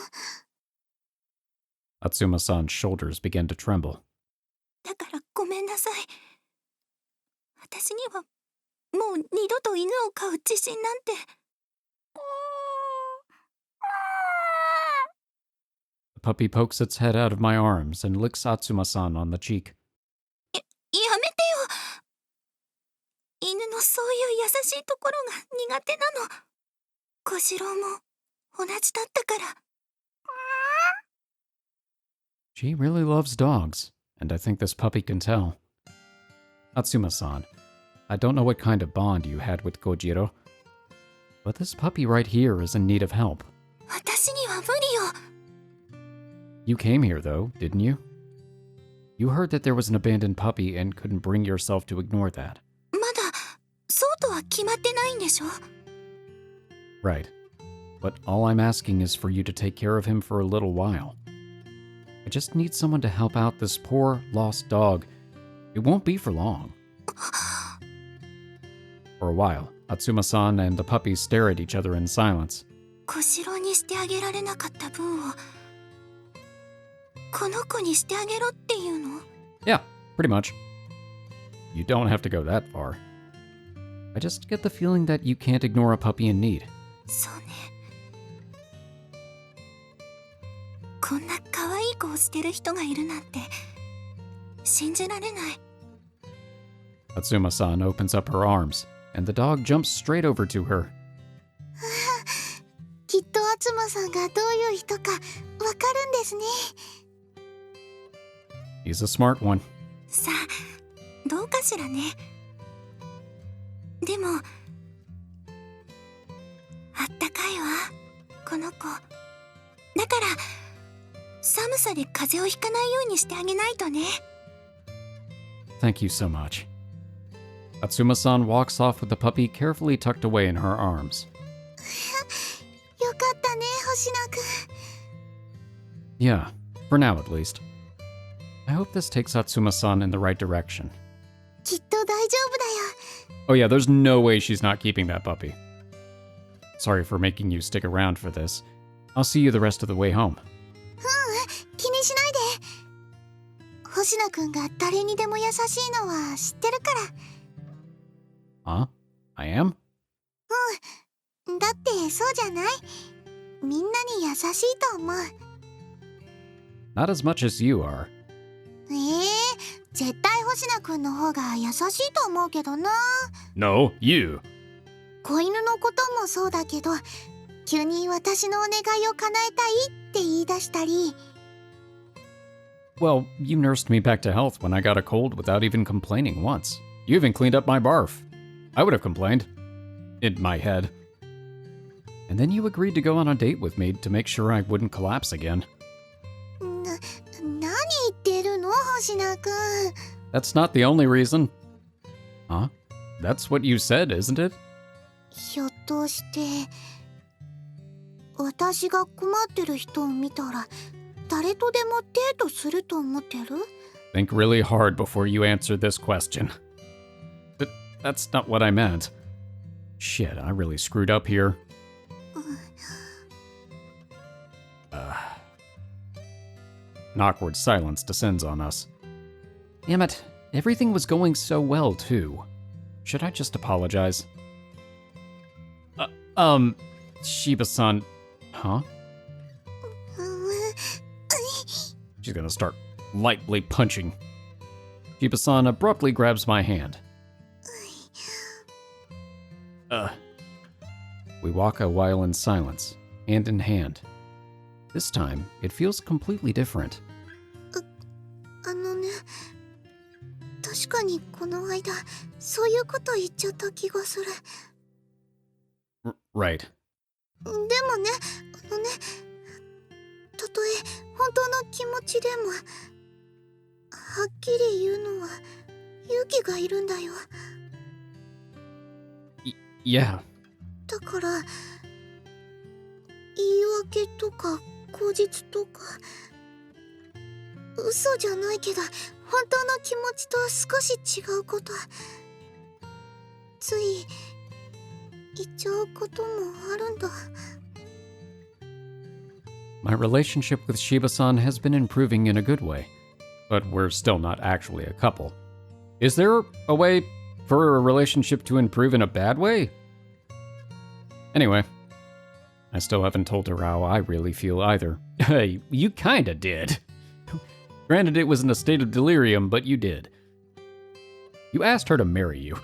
Atsuma-san's shoulders began to tremble. だからごめんなさい。私にはもう二度と犬を飼う自信なんて。 The puppy pokes its head out of my arms and licks Atsuma-san on the cheek. やめてよ。犬のそういう優しいところが苦手なの。小次郎も同じだったから。 She really loves dogs, and I think this puppy can tell. Atsuma-san, I don't know what kind of bond you had with Kojiro, but this puppy right here is in need of help. 私には無理よ。 You came here, though, didn't you? You heard that there was an abandoned puppy and couldn't bring yourself to ignore that. まだそうとは決まってないんでしょ。 Right. But all I'm asking is for you to take care of him for a little while. I just need someone to help out this poor, lost dog. It won't be for long. For a while, Atsuma-san and the puppy stare at each other in silence. 小次郎にしてあげられなかった分をこの子にしてあげろっていうの？ Yeah, pretty much. You don't have to go that far. I just get the feeling that you can't ignore a puppy in need. そうね。こんな可愛い子を捨てる人がいるなんて信じられない。 Atsuma-san opens up her arms, and the dog jumps straight over to her. きっと初馬さんがどういう人かわかるんですね。 He's a smart one. さあ、どうかしらね。でもあったかいわ、この子。だから寒さで風邪をひかないようにしてあげないとね。 Thank you so much. Atsuma-san walks off with the puppy carefully tucked away in her arms. よかったね、星野くん。 Yeah, for now at least. I hope this takes Atsuma-san in the right direction. きっと大丈夫だよ。 Oh yeah, there's no way she's not keeping that puppy. Sorry for making you stick around for this. I'll see you the rest of the way home. 気にしないで。星野くんが誰にでも優しいのは知ってるか Huh? I am? ら。だってそうじゃない？みんなに優しいと思う。 Not as much as you are. 絶対星野くんの方が優しいと思うけどな。 No, you. 子犬のこともそうだけど、急に私のお願いを叶えたいって言い出したり。 Well, you nursed me back to health when I got a cold without even complaining once. You even cleaned up my barf. I would have complained. In my head. And then you agreed to go on a date with me to make sure I wouldn't collapse again. 何言ってるの、星野くん。 That's not the only reason. Huh? That's what you said, isn't it? ひょっとして私が困ってる人を見たら誰とでもデートすると思ってる？ Think really hard before you answer this question. But that's not what I meant. Shit, I really screwed up here. An awkward silence descends on us. Damn it, everything was going so well, too. Should I just apologize? Shiba-san... Huh? She's gonna start lightly punching. Shiba-san abruptly grabs my hand. We walk a while in silence, hand in hand. This time, it feels completely different. あのね、確かにこの間そういうこと言っちゃった気がする。 Right. でもね、たとえ本当の気持ちでもはっきり言うのは勇気がいるんだよ。 Yeah. だから言い訳とか口実とか嘘じゃないけど本当の気持ちと少し違うことつい言っちゃうこともあるんだ。 My relationship with Shiba-san has been improving in a good way, but we're still not actually a couple. Is there a way for a relationship to improve in a bad way? Anyway, I still haven't told her how I really feel either. Hey, you kinda did. Granted, it was in a state of delirium, but you did. You asked her to marry you.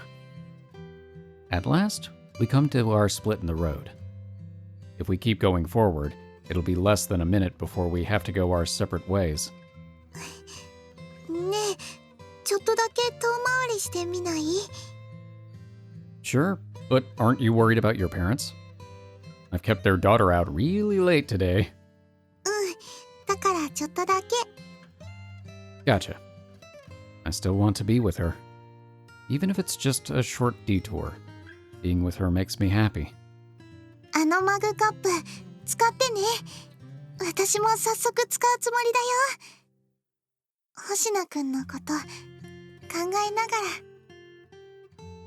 At last, we come to our split in the road. If we keep going forward, it'll be less than a minute before we have to go our separate ways. ねえ、ちょっとだけ遠回りしてみない？ Sure, but aren't you worried about your parents? I've kept their daughter out really late today. だからちょっとだけ。 Gotcha. I still want to be with her. Even if it's just a short detour. Being with her makes me happy. あのマグカップ使ってね。私も早速使うつもりだよ。星野くんのこと考えなが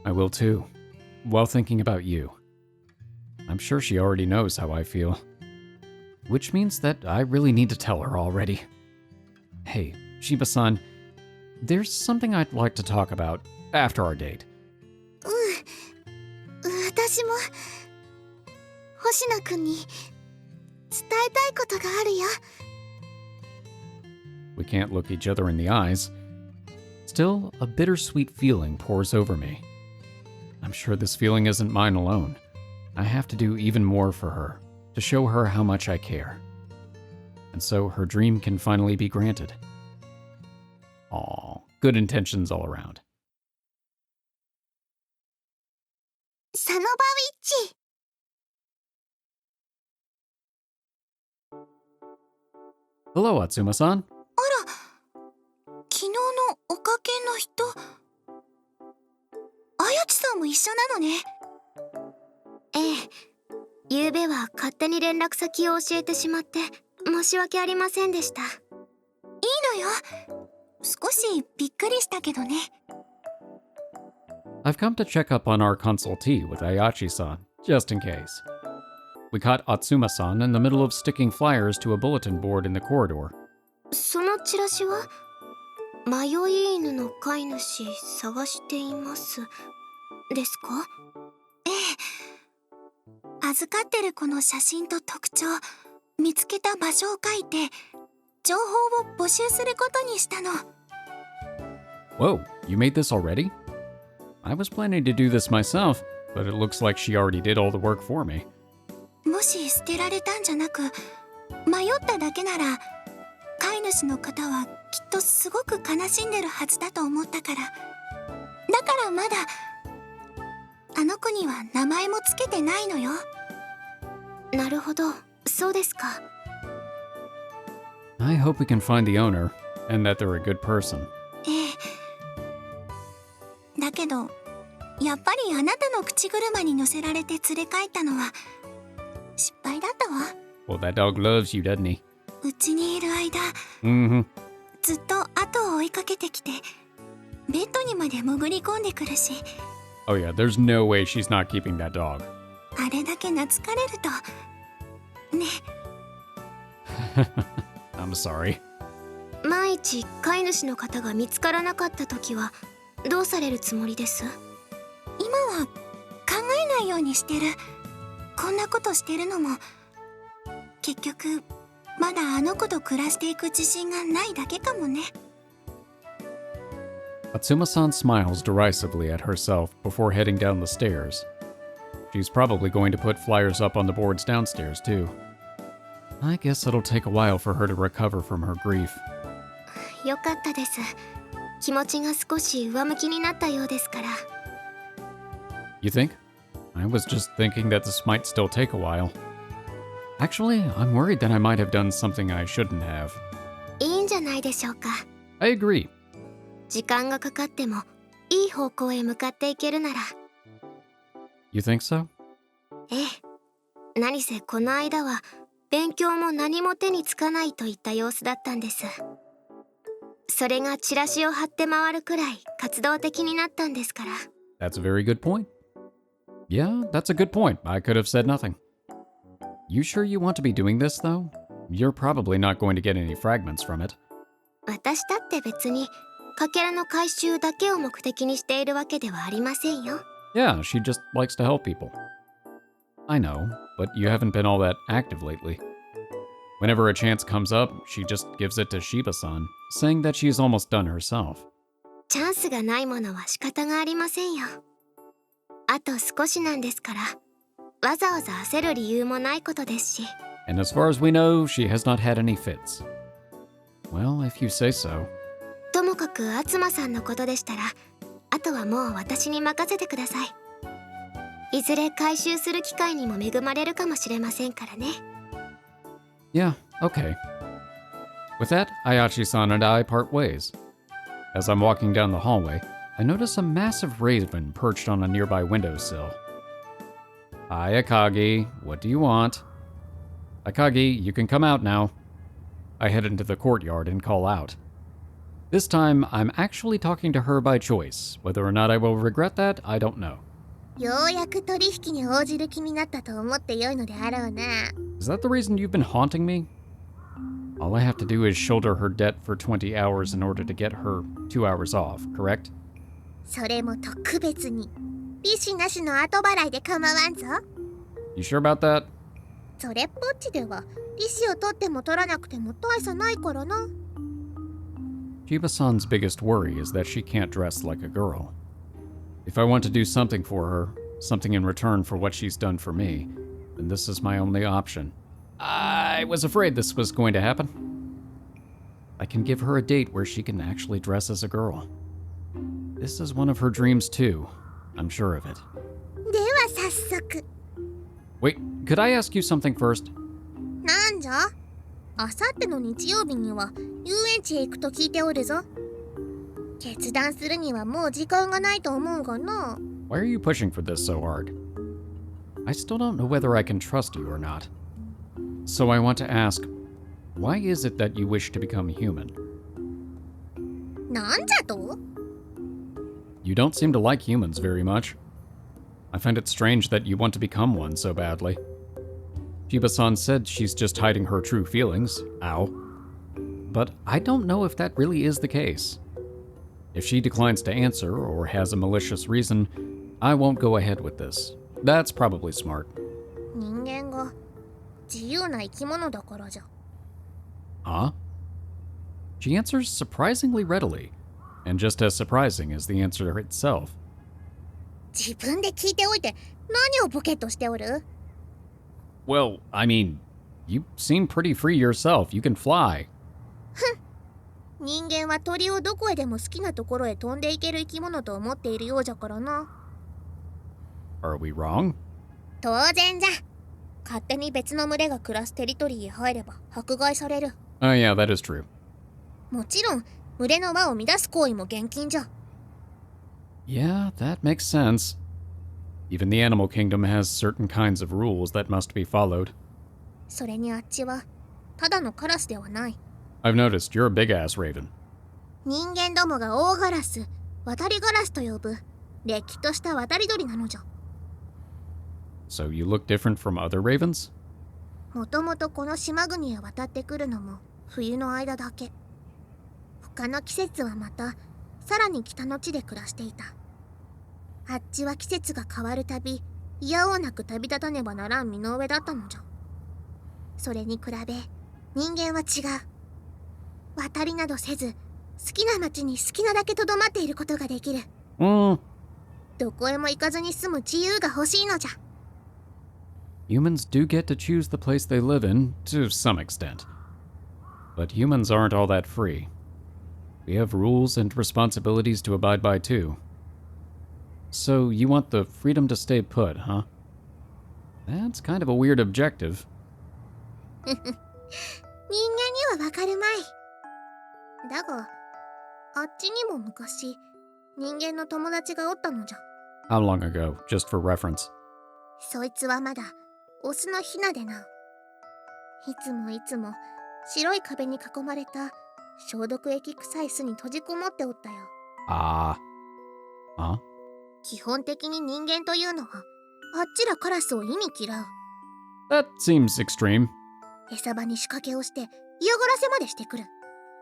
ら。 I will too, while thinking about you. I'm sure she already knows how I feel. Which means that I really need to tell her already. Hey, Shiba-san, there's something I'd like to talk about after our date. 私も星野くんに伝えたいことがあるよ。 We can't look each other in the eyes. Still, a bittersweet feeling pours over me. I'm sure this feeling isn't mine alone. I have to do even more for her, to show her how much I care. And so her dream can finally be granted. Aw, good intentions all around. サノバウィッチ。 Hello, Atsuma-san. 昨日のおかけの人、あやちさんも一緒なのね。ええ、昨べは勝手に連絡先を教えてしまって申し訳ありませんでした。いいのよ。少しびっくりしたけどね。 I've come to check up on our consultee with Ayachi-san, just in case. We caught Atsuma-san in the middle of sticking flyers to a bulletin board in the corridor. そのチラシは迷い犬の飼い主探していますですか？ええ。預かってる子の写真と特徴、見つけた場所を書いて、情報を募集することにしたの。 Whoa, you made this already? I was planning to do this myself, but it looks like she already did all the work for me. もし捨てられたんじゃなく、迷っただけなら、飼い主の方はきっとすごく悲しんでるはずだと思ったから。だからまだ、あの子には名前もつけてないのよ。なるほど、そうですか。I hope we can find the owner, and that they're a good person. ええ。だけど、やっぱりあなたの口車に乗せられて連れ帰ったのは失敗だったわ。 Well, that dog loves you, doesn't he? うちにいる間、Mm-hmm. ずっと後を追いかけてきて、ベッドにまで潜り込んでくるし、 Oh yeah, there's no way she's not keeping that dog. あれだけ懐かれると、ね。 I'm sorry. 万一飼い主の方が見つからなかった時はどうされるつもりです？今は考えないようにしてる。こんなことしてるのも、結局まだあの子と暮らしていく自信がないだけかもね。 Atsuma-san smiles derisively at herself before heading down the stairs. She's probably going to put flyers up on the boards downstairs, too. I guess it'll take a while for her to recover from her grief. よかったです。気持ちが少し上向きになったようですから。You think? I was just thinking that this might still take a while. Actually, I'm worried that I might have done something I shouldn't have. いいんじゃないでしょうか。I agree. 時間がかかってもいい方向へ向かっていけるなら。You think so? ええ。何せこの間は勉強も何も手につかないといった様子だったんです。それがチラシを貼って回るくらい活動的になったんですから。That's a very good point. Yeah, that's a good point. I could have said nothing. You sure you want to be doing this, though? You're probably not going to get any fragments from it. 私だって別にかけらの回収だけを目的にしているわけではありませんよ。Yeah, she just likes to help people. I know, but you haven't been all that active lately. Whenever a chance comes up, she just gives it to Shiba-san, saying that she's almost done herself. チャンスがないものは仕方がありませんよ。あと少しなんですから、わざわざ焦る理由もないことですし。And as far as we know, she has not had any fits. Well, if you say so. ともかく厚馬さんのことでしたら、あとはもう私に任せてください。いずれ回収する機会にも恵まれるかもしれませんからね。Yeah, okay. With that, Ayachi-san and I part ways. As I'm walking down the hallway, I notice a massive raven perched on a nearby windowsill. Hi, Akagi. What do you want? Akagi, you can come out now. I head into the courtyard and call out. This time, I'm actually talking to her by choice. Whether or not I will regret that, I don't know. ようやく取引に応じる気になったと思ってよいのであろうな。Is that the reason you've been haunting me? All I have to do is shoulder her debt for 20 hours in order to get her 2 hours off, correct? それも特別に。利子なしの後払いで構わんぞ。You sure about that? それっぽっちでは、利子を取っても取らなくても大差ないからな。Shiba-san's biggest worry is that she can't dress like a girl. If I want to do something for her, something in return for what she's done for me, then this is my only option. I was afraid this was going to happen. I can give her a date where she can actually dress as a girl. This is one of her dreams too. I'm sure of it. では早速。Wait, could I ask you something first? なんじゃ？あさっての日曜日には遊園地へ行くと聞いておるぞ。決断するにはもう時間がないと思うがな。Why are you pushing for this so hard? I still don't know whether I can trust you or not. So I want to ask, why is it that you wish to become human? なんじゃと？ You don't seem to like humans very much. I find it strange that you want to become one so badly. Shiba-san said she's just hiding her true feelings. Ow. But I don't know if that really is the case. If she declines to answer or has a malicious reason, I won't go ahead with this. That's probably smart. 人間が自由な生き物だからじゃ。Huh? She answers surprisingly readily, and just as surprising as the answer itself. 自分で聞いておいて何をボケっとしておる？ Well, I mean, you seem pretty free yourself. You can fly. 人間は鳥をどこへでも好きなところへ飛んでいける生き物と思っているようじゃからな。Are we wrong? 当然じゃ。勝手に別の群れが暮らすテリトリーへ入れば迫害される。Oh, yeah, that is true. もちろん群れの輪を乱す行為も厳禁じゃ。Yeah, that makes sense. Even the animal kingdom has certain kinds of rules that must be followed. それにあっちはただのカラスではない。I've noticed you're a big-ass raven. 人間どもが大ガラス、渡りガラスと呼ぶ、れっきとした渡り鳥なのじゃ。So you look different from other ravens? もともとこの島国へ渡ってくるのも冬の間だけ。他の季節はまたさらに北の地で暮らしていた。あっちは季節が変わるたび、いやおうなく旅立たねばならん身の上だったのじゃ。それに比べ人間は違う。渡りなどせず、好きな町に好きなだけとどまっていることができる。どこへも行かずに済む自由が欲しいのじゃ。Humans do get to choose the place they live in, to some extent. But humans aren't all that free. We have rules and responsibilities to abide by too. So you want the freedom to stay put, huh? That's kind of a weird objective. 人間にはわかるまい。だが、あっちにも昔、人間の友達がおったのじゃ。How long ago, just for reference? そいつはまだ、オスのヒナでな。いつもいつも、白い壁に囲まれた、消毒液臭い巣に閉じこもっておったよ。Huh? 基本的に人間というのは、あっちらカラスを意味嫌う。That seems extreme. 餌場に仕掛けをして嫌がらせまでしてくる。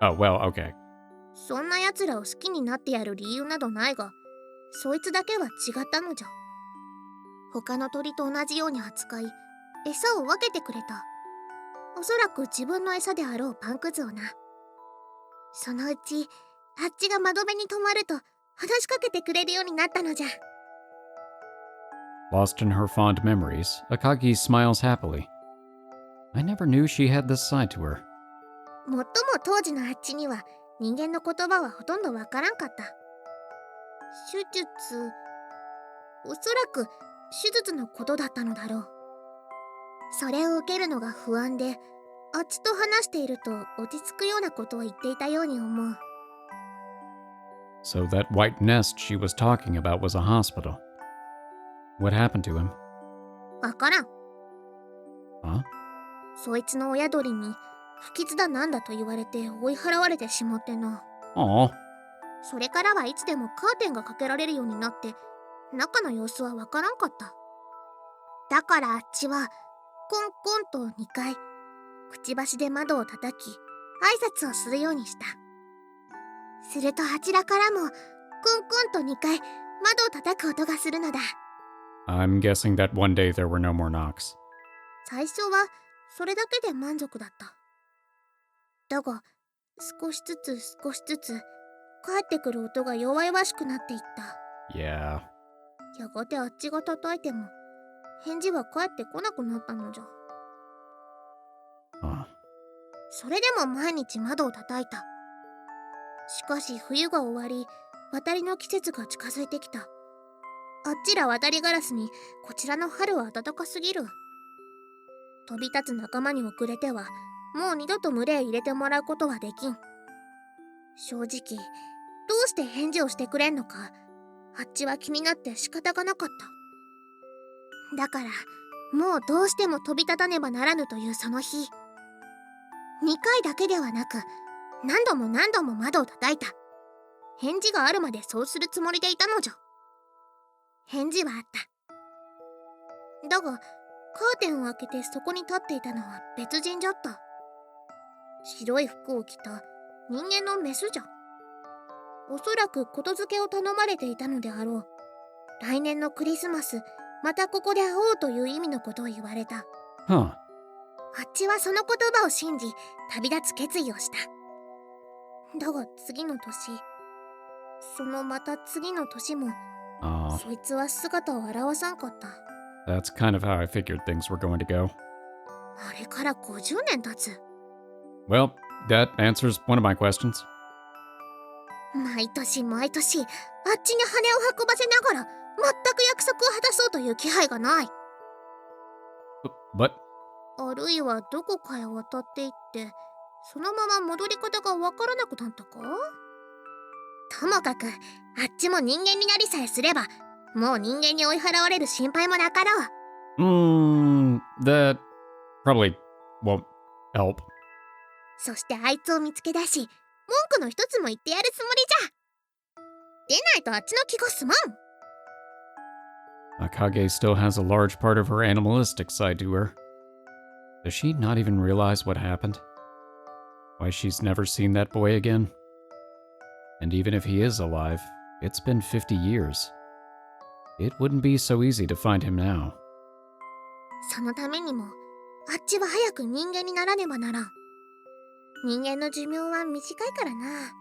Oh, well, okay. そんな奴らを好きになってやる理由などないが、そいつだけは違ったのじゃ。他の鳥と同じように扱い、餌を分けてくれた。おそらく自分の餌であろうパンくずをな。そのうち、あっちが窓辺に止まると話しかけてくれるようになったのじゃ。Lost in her fond memories, Akagi smiles happily. I never knew she had this side to her. もっとも当時のあっちには人間の言葉はほとんどわからんかった。手術、おそらく手術のことだったのだろう。それを受けるのが不安で、あっちと話していると落ち着くようなことを言っていたように思う。So that white nest she was talking about was a hospital. What happened to him? わからん。Huh? そいつの親鳥に不吉だなんだと言われて追い払われてしまってな。Aw. それからはいつでもカーテンがかけられるようになって、中の様子はわからんかった。だからあっちはコンコンと2回くちばしで窓を叩き挨拶をするようにした。するとあちらからもコンコンと2回窓を叩く音がするのだ。 I'm guessing that one day there were no more knocks. 最初はそれだけで満足だった。だが少しずつ帰ってくる音が弱々しくなっていった。 Yeah. やがてあっちが叩いても返事は返ってこなくなったのじゃ。それでも毎日窓を叩いた。しかし冬が終わり、渡りの季節が近づいてきた。あっちら渡りガラスにこちらの春は暖かすぎる。飛び立つ仲間に遅れてはもう二度と群れへ入れてもらうことはできん。正直どうして返事をしてくれんのかあっちは気になって仕方がなかった。だからもうどうしても飛び立たねばならぬというその日、2回だけではなく何度も窓を叩いた。返事があるまでそうするつもりでいたのじゃ。返事はあった。だがカーテンを開けてそこに立っていたのは別人じゃった。白い服を着た人間のメスじゃ。おそらくことづけを頼まれていたのであろう。来年のクリスマスまたここで会おうという意味のことを言われた。Huh. あっちはその言葉を信じ旅立つ決意をした。だが次の年、そのまた次の年も、そいつは姿を現さんかった。That's kind of how I figured things were going to go. あれから50年経つ。 Well, that answers one of my questions. 毎年あっちに羽を運ばせながら全く約束を果たそうという気配がない。 But あるいはどこかへ渡っていってそのまま戻り方がわからなくなったか。ともかくあっちも人間になりさえすればもう人間に追い払われる心配もなかろう。that probably won't help. そしてあいつを見つけ出し文句の一つも言ってやるつもりじゃ。でないとあっちの気が済まん。 Akagi still has a large part of her animalistic side to her. Does she not even realize what happened? Why she's never seen that boy again? And even if he is alive, it's been 50 years. It wouldn't be so easy to find him now. そのためにもあっちは早く人間にならねばならん。人間の寿命は短いからな。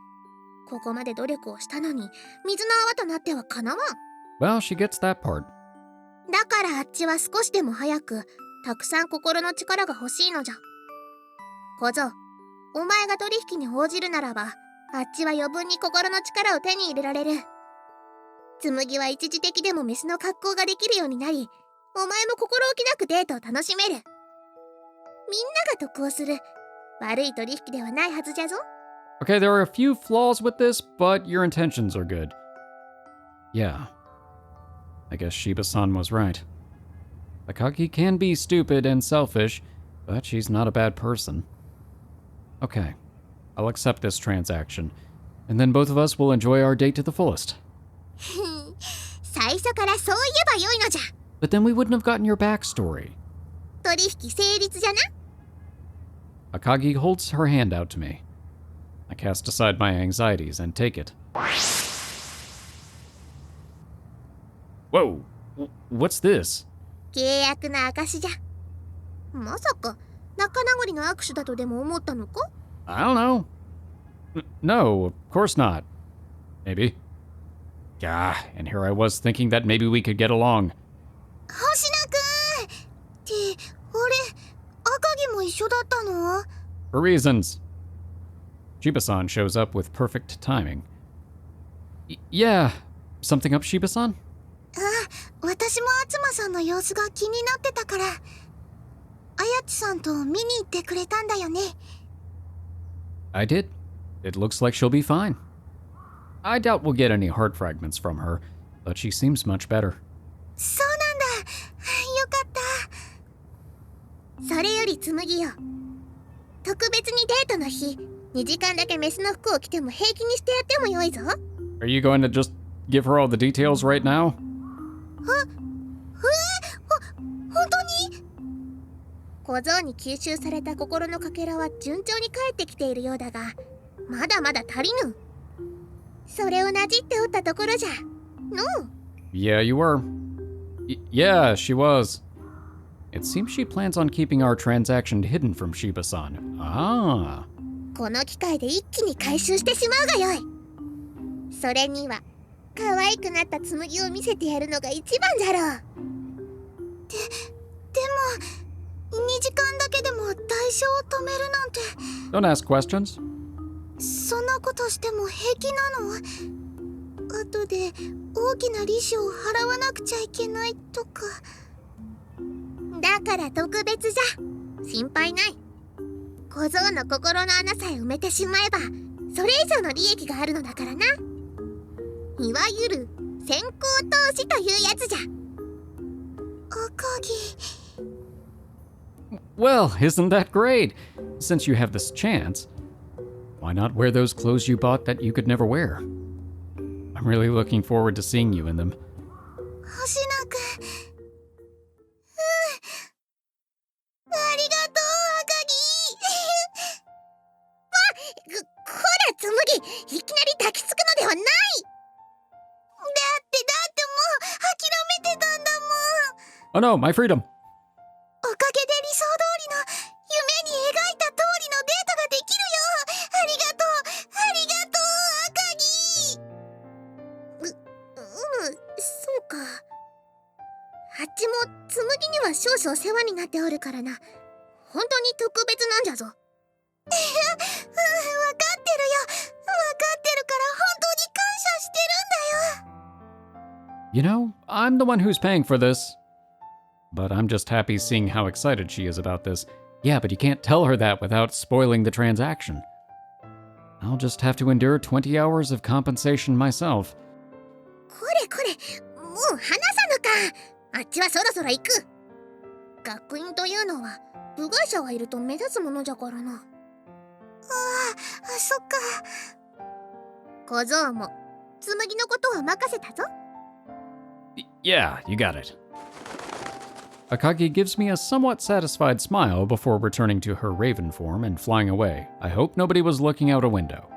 ここまで努力をしたのに水の泡となってはかなわん。 Well, she gets that part. だからあっちは少しでも早くたくさん心の力が欲しいのじゃ。小僧、お前が取引に応じるならば、あっちは余分に心の力を手に入れられる。紬は一時的でもメスの格好ができるようになり、お前も心置きなくデートを楽しめる。みんなが得をする悪い取引ではないはずじゃぞ。 Okay, there are a few flaws with this, but your intentions are good. Yeah. I guess Shiba-san was right. Akagi can be stupid and selfish, but she's not a bad person. Okay, I'll accept this transaction, and then both of us will enjoy our date to the fullest. 最初からそう言えばよいのじゃ。 But then we wouldn't have gotten your backstory. 取引成立じゃな。 Akagi holds her hand out to me. I cast aside my anxieties and take it. Whoa! What's this? 契約の証じゃ。まさか仲直りの握手だとでも思ったのか？ I don't know. No, of course not. Maybe. Yeah, and here I was thinking that maybe we could get along. 星名くんって俺赤城も一緒だったの？ For reasons. Shiba-san shows up with perfect timing. Yeah, something up, Shiba-san? 私も東さんの様子が気になってたから、あやちさんと見に行ってくれたんだよね。 I did. It looks like she'll be fine. I doubt we'll get any heart fragments from her, but she seems much better. そうなんだ。よかった。それより紬よ。特別にデートの日、2時間だけメスの服を着ても平気にしてやってもよいぞ。 Are you going to just give her all the details right now? 本当に？小僧に吸収された心のかけらは順調に帰ってきているようだが、まだまだ足りぬ。それをなじっておったところじゃ。のう。 Yeah, you were. Yeah, she was. It seems she plans on keeping our transaction hidden from Shiba-san. Ah. この機会で一気に回収してしまうがよい。それには可愛くなった紬を見せてやるのが一番じゃろう。でも2時間だけでも代償を止めるなんて。 Don't ask questions. そんなことしても平気なの？後で大きな利子を払わなくちゃいけないとか。だから特別じゃ。心配ない。小僧の心の穴さえ埋めてしまえば、それ以上の利益があるのだからな。いわゆる先行投資というやつじゃ。赤城。 Well, isn't that great? Since you have this chance, why not wear those clothes you bought that you could never wear? I'm really looking forward to seeing you in them. 星名くん。ありがとう、赤城。こら、紬、いきなり抱きつくのではない。だってもう諦めてたんだもん。 Oh no, my freedom! おかげで理想通りの夢に描いた通りのデートができるよ。ありがとう、赤城。そうか。あっちも紬には少々世話になっておるからな。本当に特別なんじゃぞ。わかってるよ。わかってるから本当に感謝してるんだよ。 You know, I'm the one who's paying for this. But I'm just happy seeing how excited she is about this. Yeah, but you can't tell her that without spoiling the transaction. I'll just have to endure 20 hours of compensation myself. これ、もう話さぬか。あっちはそろそろ行く。学院というのは部外者がいると目立つものじゃからな。そっか。小僧も紬のことは任せたぞ。 Yeah, you got it. Akagi gives me a somewhat satisfied smile before returning to her raven form and flying away. I hope nobody was looking out a window.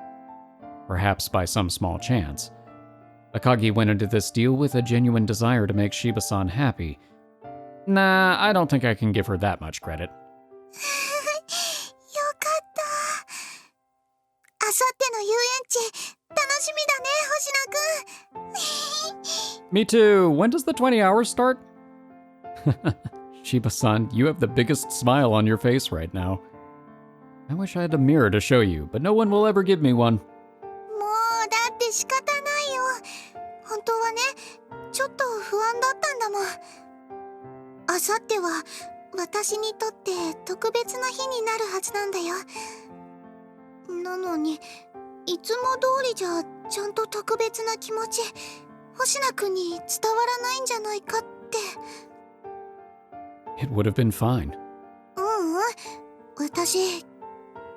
Perhaps by some small chance. Akagi went into this deal with a genuine desire to make Shiba-san happy. Nah, I don't think I can give her that much credit. よかった。あさっての遊園地楽しみだね、星名くん。 Me too. When does the 20 hours start? Shiba-san, you have the biggest smile on your face right now. I wish I had a mirror to show you, but no one will ever give me one. もうだって仕方ないよ。本当はね、ちょっと不安だったんだもん。あさっては私にとって特別な日になるはずなんだよ。なのに、いつも通りじゃちゃんと特別な気持ち、星名くんに伝わらないんじゃないかって。It would have been fine. 私、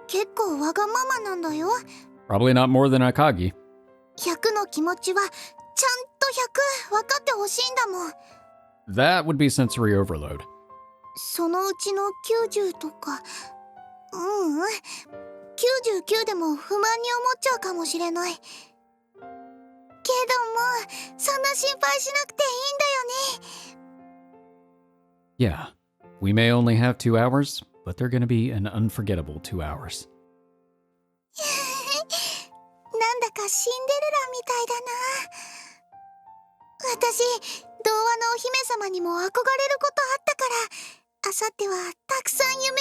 結構わがままなんだよ。Probably not more than Akagi. 100の気持ちはちゃんと100分かってほしいんだもん。That would be sensory overload. そのうちの90とか、99でも不満に思っちゃうかもしれない。けどもうそんな心配しなくていいんだよね。Yeah, we may only have 2 hours, but they're gonna be an unforgettable 2 hours. なんだかシンデレラみたいだな。私、童話のお姫様にも憧れることあったから、あさってはたくさん夢が叶い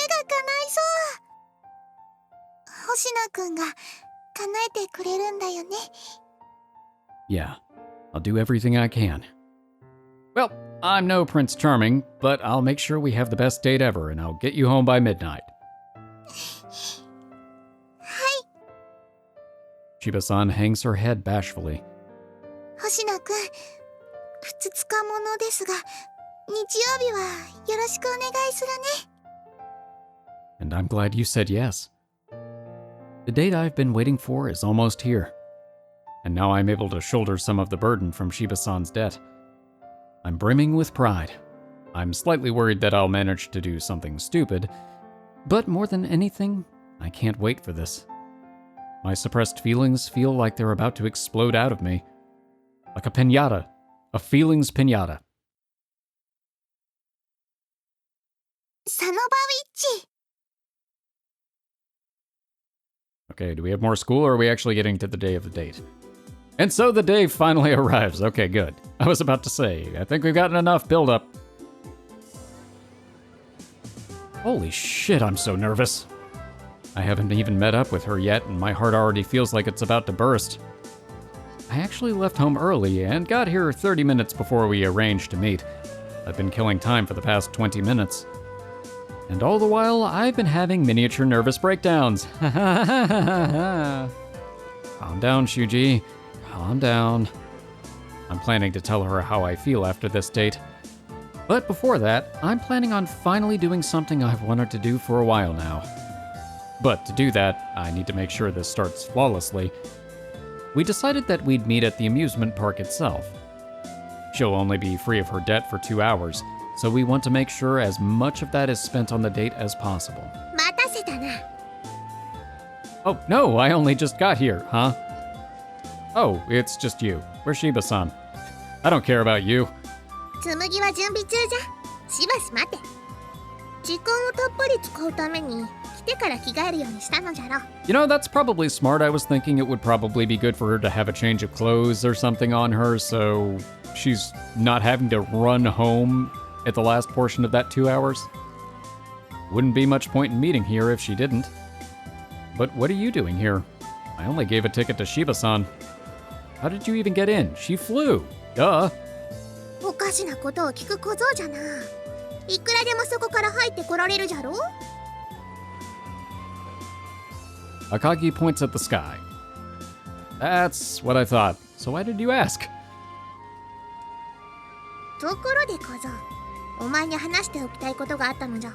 そう。星名くんが叶えてくれるんだよね。Yeah, I'll do everything I can. Well, I'm no Prince Charming, but I'll make sure we have the best date ever and I'll get you home by midnight. はい。Shiba-san hangs her head bashfully. 星名くん、ふつつかものですが、日曜日はよろしくお願いするね。And I'm glad you said yes. The date I've been waiting for is almost here. And now I'm able to shoulder some of the burden from Shiba-san's debt. I'm brimming with pride. I'm slightly worried that I'll manage to do something stupid, but more than anything, I can't wait for this. My suppressed feelings feel like they're about to explode out of me. Like a piñata. A feelings piñata. サノバウィッチ。 Okay, do we have more school or are we actually getting to the day of the date? And so the day finally arrives. Okay, good. I was about to say, I think we've gotten enough build-up. Holy shit, I'm so nervous. I haven't even met up with her yet, and my heart already feels like it's about to burst. I actually left home early and got here 30 minutes before we arranged to meet. I've been killing time for the past 20 minutes. And all the while, I've been having miniature nervous breakdowns. Calm down, Shuuji. Calm down. I'm planning to tell her how I feel after this date. But before that, I'm planning on finally doing something I've wanted to do for a while now. But to do that, I need to make sure this starts flawlessly. We decided that we'd meet at the amusement park itself. She'll only be free of her debt for 2 hours, so we want to make sure as much of that is spent on the date as possible. 待たせたな。 Oh, no, I only just got here, huh? Oh, it's just you. Where's Shiba-san? I don't care about you. 紬は準備中じゃ。しばし待て。時間をたっぷり使うために来てから着替えるようにしたのじゃろ。 You know, that's probably smart. I was thinking it would probably be good for her to have a change of clothes or something on her, so she's not having to run home at the last portion of that 2 hours. Wouldn't be much point in meeting here if she didn't. But what are you doing here? I only gave a ticket to Shiba-san. How did you even get in? She flew. Duh. おかしなことを聞く小僧じゃな。いくらでもそこから入ってこられるじゃろ。 Akagi points at the sky. That's what I thought. So why did you ask? ところで小僧、お前に話しておきたいことがあったのじゃ。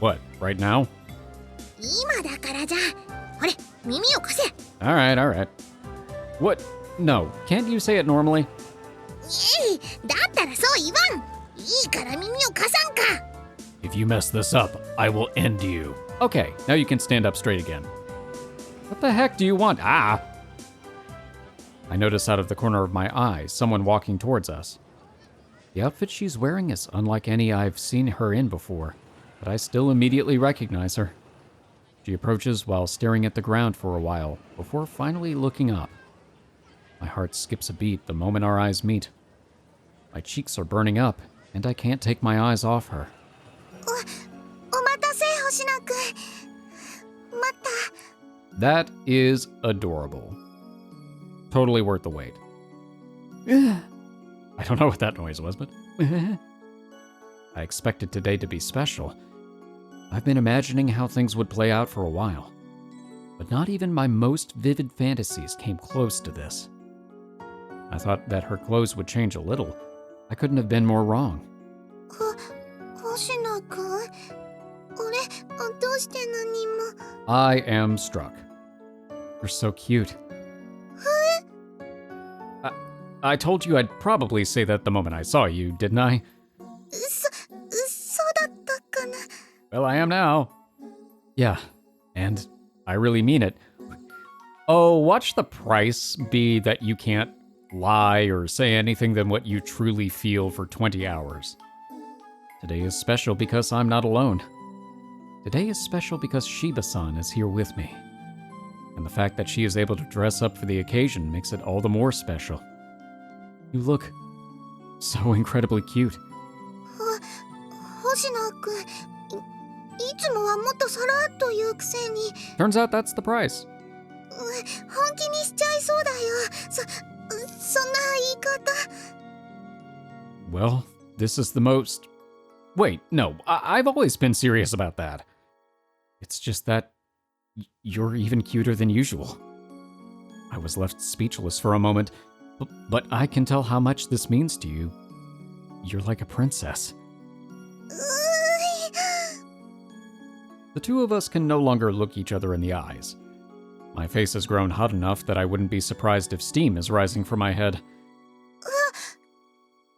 What, right now? 今だからじゃ。ほれ、耳を貸せ。 Alright, alright. What? No, can't you say it normally? だったらそう言わん。いいから耳を貸さんか。 If you mess this up, I will end you. Okay, now you can stand up straight again. What the heck do you want? Ah! I notice out of the corner of my eye someone walking towards us. The outfit she's wearing is unlike any I've seen her in before, but I still immediately recognize her. She approaches while staring at the ground for a while, before finally looking up. My heart skips a beat the moment our eyes meet. My cheeks are burning up, and I can't take my eyes off her. お待たせ、星野くん。待った。 That is adorable. Totally worth the wait. I don't know what that noise was, but... I expected today to be special. I've been imagining how things would play out for a while. But not even my most vivid fantasies came close to this. I thought that her clothes would change a little. I couldn't have been more wrong. 星野くん、俺、どうして何も。 I am struck. You're so cute. I told you I'd probably say that the moment I saw you, didn't I? そうだったかな。 Well, I am now. Yeah, and I really mean it. Oh, watch the price be that you can't lie or say anything than what you truly feel for 20 hours. Today is special because I'm not alone. Today is special because Shiba-san is here with me. And the fact that she is able to dress up for the occasion makes it all the more special. You look so incredibly cute. 星野くん、いつもはもっとさらっと言うくせに。 Turns out that's the price. 本気にしちゃいそうだよ。そんな言い方。 Well, this is the most... Wait, no, I've always been serious about that. It's just that you're even cuter than usual. I was left speechless for a moment, but I can tell how much this means to you. You're like a princess. The two of us can no longer look each other in the eyes. My face has grown hot enough that I wouldn't be surprised if steam is rising from my head.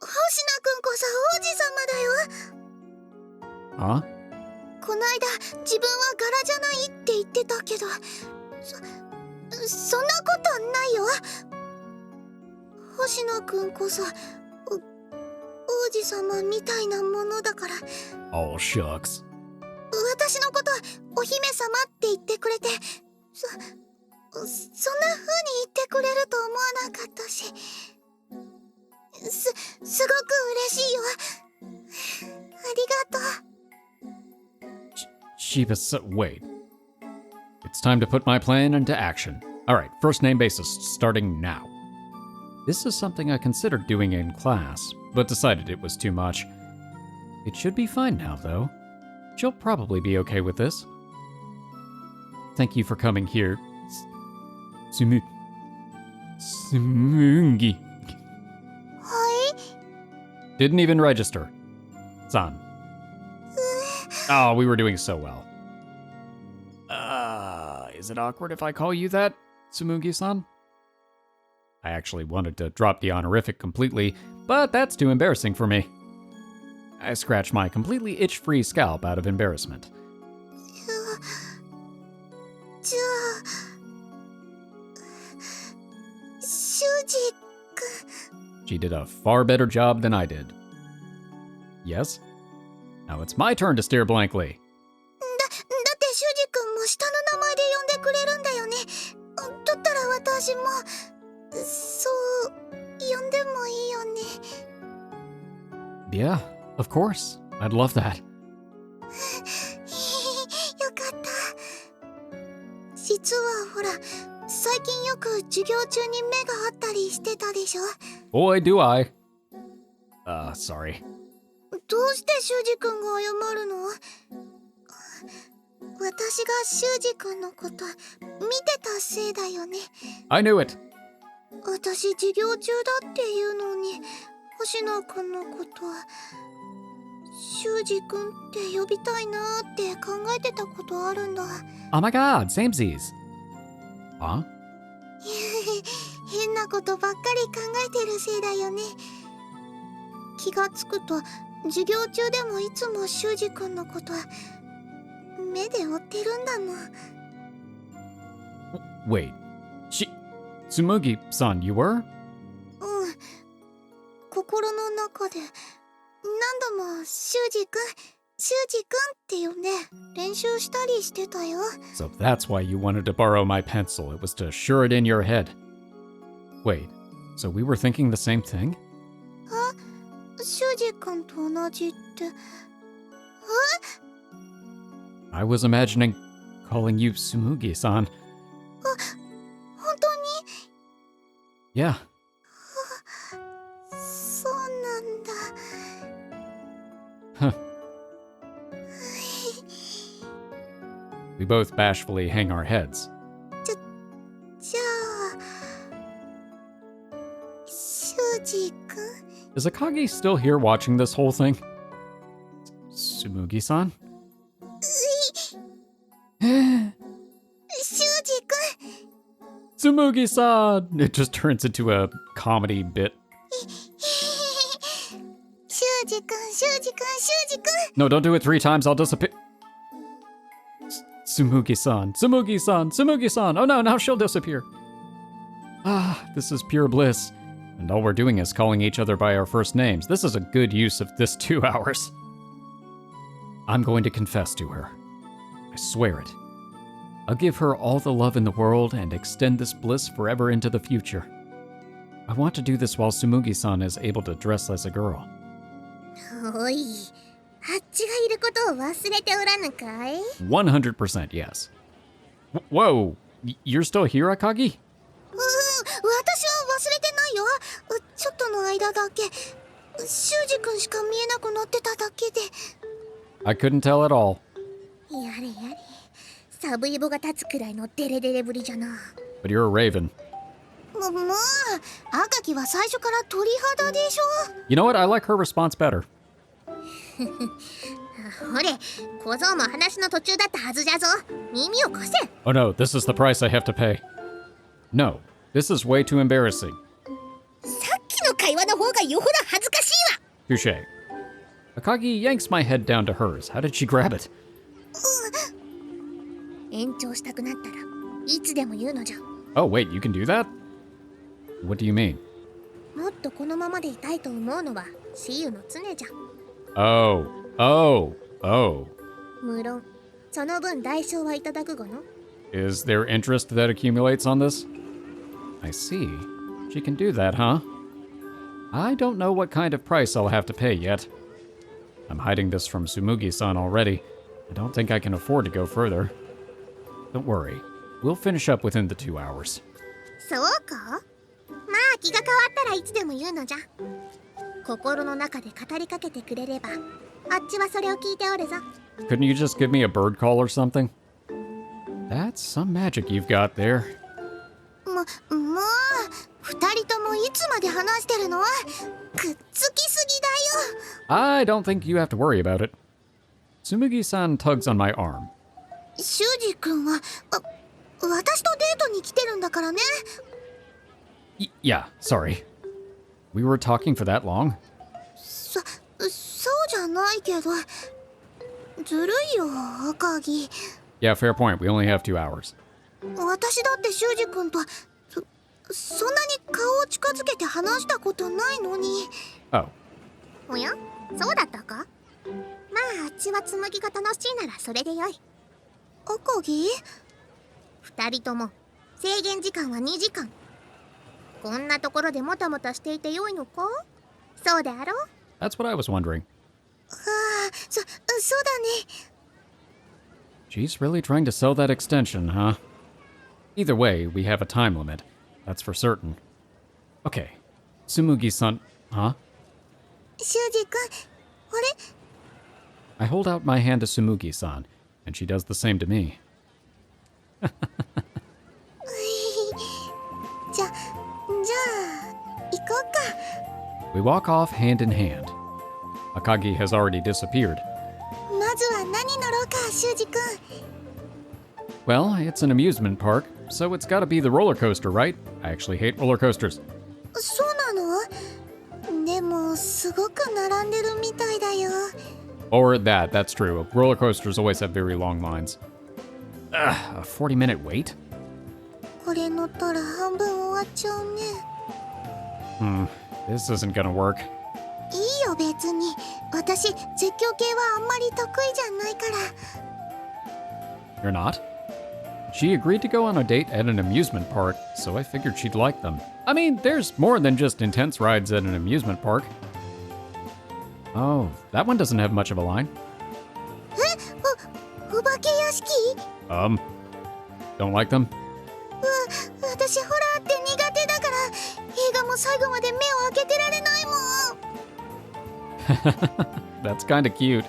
星野くんこそ王子様だよ。 Huh? こないだ自分は柄じゃないって言ってたけど、そんなことないよ。星野くんこそ王子様みたいなものだから。 Oh, shucks. 私のことお姫様って言ってくれて、そんな風に言ってくれると思わなかったし、すごく嬉しいよ。ありがとう。 Wait. It's time to put my plan into action. Alright, first name basis, starting now. This is something I considered doing in class, but decided it was too much. It should be fine now, though. She'll probably be okay with this. Thank you for coming here. Tsumugi. はい。 Didn't even register. San. Oh, we were doing so well. Is it awkward if I call you that, Tsumugi-san? I actually wanted to drop the honorific completely, but that's too embarrassing for me. I scratched my completely itch-free scalp out of embarrassment. じゃあ、修二君。 She did a far better job than I did. Yes? Now it's my turn to stare blankly. だって修二君も下の名前で呼んでくれるんだよね。だったら私もそう呼んでもいいよね。 Yeah, of course. I'd love that. よかった。実はほら、最近よく授業中に目が合ったりしてたでしょ。 Boy, do I. Sorry. どうして修二君が謝るの？私が修二君のこと見てたせいだよね。 I knew it. 私授業中だっていうのに、星野君のことは修二君って呼びたいなーって考えてたことあるんだ。 Oh my god, samesies. Huh? 変なことばっかり考えてるせいだよね。気がつくと授業中でもいつも修二君のことは目で追ってるんだもん。 Wait. Tsumugi-san, you were? うん。心の中で何度も修二君って呼んで練習したりしてたよ。 So that's why you wanted to borrow my pencil. It was to sure it in your head. Wait, so we were thinking the same thing? あ、修二君と同じって。I was imagining calling you Tsumugi-san. 本当に？ Yeah. そうなんだ。Huh. We both bashfully hang our heads. じゃあ、修二君？ Is Akagi still here watching this whole thing? Tsumugi-san? 修二君。 Tsumugi-san! It just turns into a comedy bit. 修二君、修二君、修二君。 No, don't do it 3 times, I'll disappear. Tsumugi-san, Tsumugi-san, Tsumugi-san. Oh no, now she'll disappear. Ah, this is pure bliss. And all we're doing is calling each other by our first names. This is a good use of this 2 hours. I'm going to confess to her. I swear it. I'll give her all the love in the world and extend this bliss forever into the future. I want to do this while Tsumugi-san is able to dress as a girl. おい、あっちがいることを忘れておらぬかい？ 100% yes. Whoa, you're still here, Akagi? 私は忘れてないよ。ちょっとの間だけ。修二君しか見えなくなってただけで。 I couldn't tell at all. やれやれ。サブイボが立つくらいのデレデレぶりじゃな。 But you're a raven. もう、赤木は最初から鳥肌でしょ。 You know what? I like her response better. ほれ、小僧も話の途中だったはずじゃぞ。耳を貸せ。 Oh no, this is the price I have to pay. No, this is way too embarrassing. さっきの会話の方がよほど恥ずかしいわ。 Touche. Akagi yanks my head down to hers. How did she grab it? 延長したくなったらいつでも言うのじゃ。 Oh, wait, you can do that? What do you mean? もっとこのままでいたいと思うのは私有の常じゃ。 Oh. 無論、その分代償はいただくがの。 Is there interest that accumulates on this? I see. She can do that, huh? I don't know what kind of price I'll have to pay yet. I'm hiding this from Tsumugi-san already. I don't think I can afford to go further. Don't worry. We'll finish up within the 2 hours. そうか？まあ気が変わったらいつでも言うのじゃ。心の中で語りかけてくれれば、あっちはそれを聞いておるぞ。 Couldn't you just give me a bird call or something? That's some magic you've got there. もう、二人ともいつまで話してるの？くっつきすぎだよ。 I don't think you have to worry about it. Tsumugi-san tugs on my arm. 修二君は、私とデートに来てるんだからね。Yeah, sorry. We were talking for that long? そうじゃないけど。ずるいよ、赤木。 Yeah, fair point. We only have 2 hours. 私だって修二君とそんなに顔を近づけて話したことないのに。 Oh. おや、そうだったか？まああっちは紬が楽しいならそれでよい。赤木？二人とも制限時間は2時間。こんなところでもたもたしていてよいのか？そうであろう？ That's what I was wondering. そうだね。 She's really trying to sell that extension, huh? Either way, we have a time limit. That's for certain. Okay. Tsumugi-san, huh? 修二君、あれ？ I hold out my hand to Tsumugi-san, and she does the same to me. じゃあ行こうか。 We walk off hand in hand. Akagi has already disappeared. まずは何乗ろうか、修二君。 Well, it's an amusement park, so it's gotta be the roller coaster, right? I actually hate roller coasters. そうなの？でもすごく並んでるみたいだよ。 Or that's true. Roller coasters always have very long lines. Ugh, a 40-minute wait? これ乗ったら半分終わっちゃうね。This isn't gonna work. いいよ別に。私絶叫系はあんまり得意じゃないから。 You're not? She agreed to go on a date at an amusement park, so I figured she'd like them. I mean, there's more than just intense rides at an amusement park. Oh, that one doesn't have much of a line. お化け屋敷 Don't like them? 私ホラーって苦手だから映画も最後まで目を開けてられないもん That's kinda cute.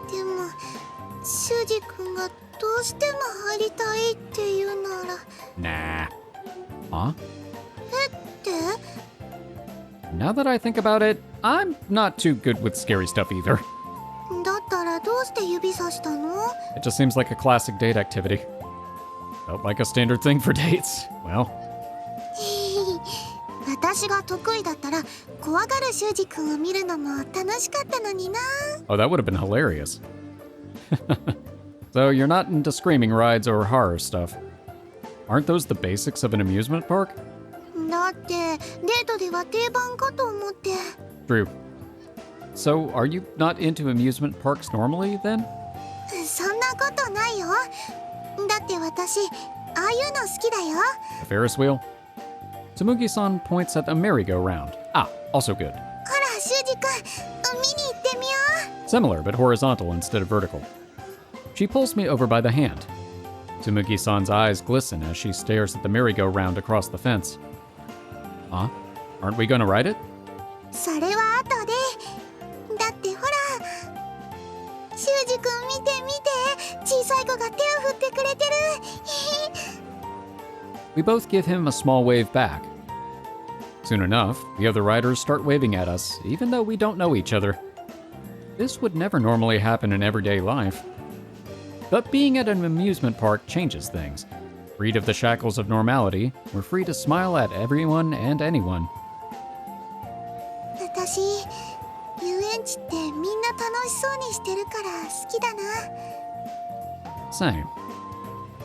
でも修二君がどうしても入りたいって言うなら Nah. Huh? って Now that I think about it, I'm not too good with scary stuff either. だったらどうして指さしたの It just seems like a classic date activity. Felt like a standard thing for dates. Well, 私が得意だったら怖がる修二君を見るのも楽しかったのにな oh, that would have been hilarious. So you're not into screaming rides or horror stuff. Aren't those the basics of an amusement park? だってデートでは定番かと思って True. So are you not into amusement parks normally then? そんなことないよだって私ああいうの好きだよ A Ferris wheel? Tsumugi-san points at a merry-go-round. Ah, also good. ほら修二君見に行ってみよ Similar, but horizontal instead of vertical. She pulls me over by the hand. Tsumugi-san's eyes glisten as she stares at the merry-go-round across the fence. Huh? Aren't we gonna ride it? うそれは後でだってほら修二君見て見て小さい子が手を振ってくれてる We both give him a small wave back. Soon enough, the other riders start waving at us, even though we don't know each other. This would never normally happen in everyday life. But being at an amusement park changes things. Freed of the shackles of normality, we're free to smile at everyone and anyone. 私遊園地ってみんな楽しそうにしてるから好きだな Same.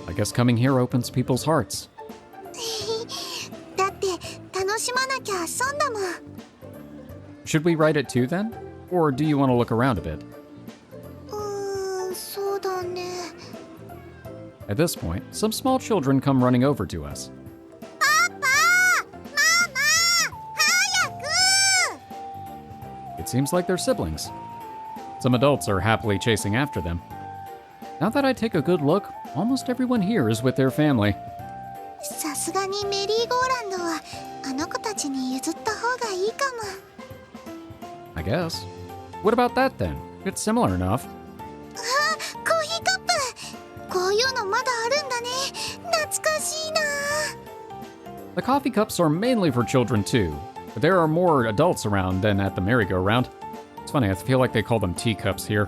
I guess coming here opens people's hearts. だって楽しまなきゃ損だもん Should we ride it too then? Or do you want to look around a bit? そうだね At this point, some small children come running over to us. パパママ早く It seems like they're siblings. Some adults are happily chasing after them. Now that I take a good look, almost everyone here is with their family. さすがにメリーゴーランドはあの子たちに譲った方がいいかも I guess. What about that then? It's similar enough. コーヒーカップこういうのまだあるんだね懐かしいな The coffee cups are mainly for children too, but there are more adults around than at the merry-go-round. It's funny, I feel like they call them teacups here.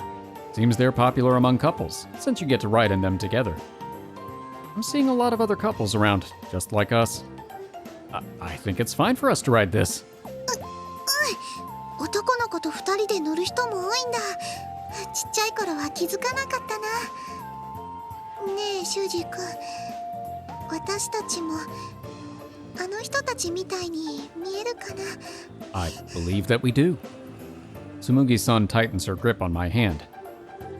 Seems they're popular among couples, since you get to ride in them together. I'm seeing a lot of other couples around, just like us. I think it's fine for us to ride this. 男の子と二人で乗る人も多いんだちっちゃい頃は気づかなかったなねえ修二君私たちもあの人たちみたいに見えるかな I believe that we do. Tsumugi-san tightens her grip on my hand.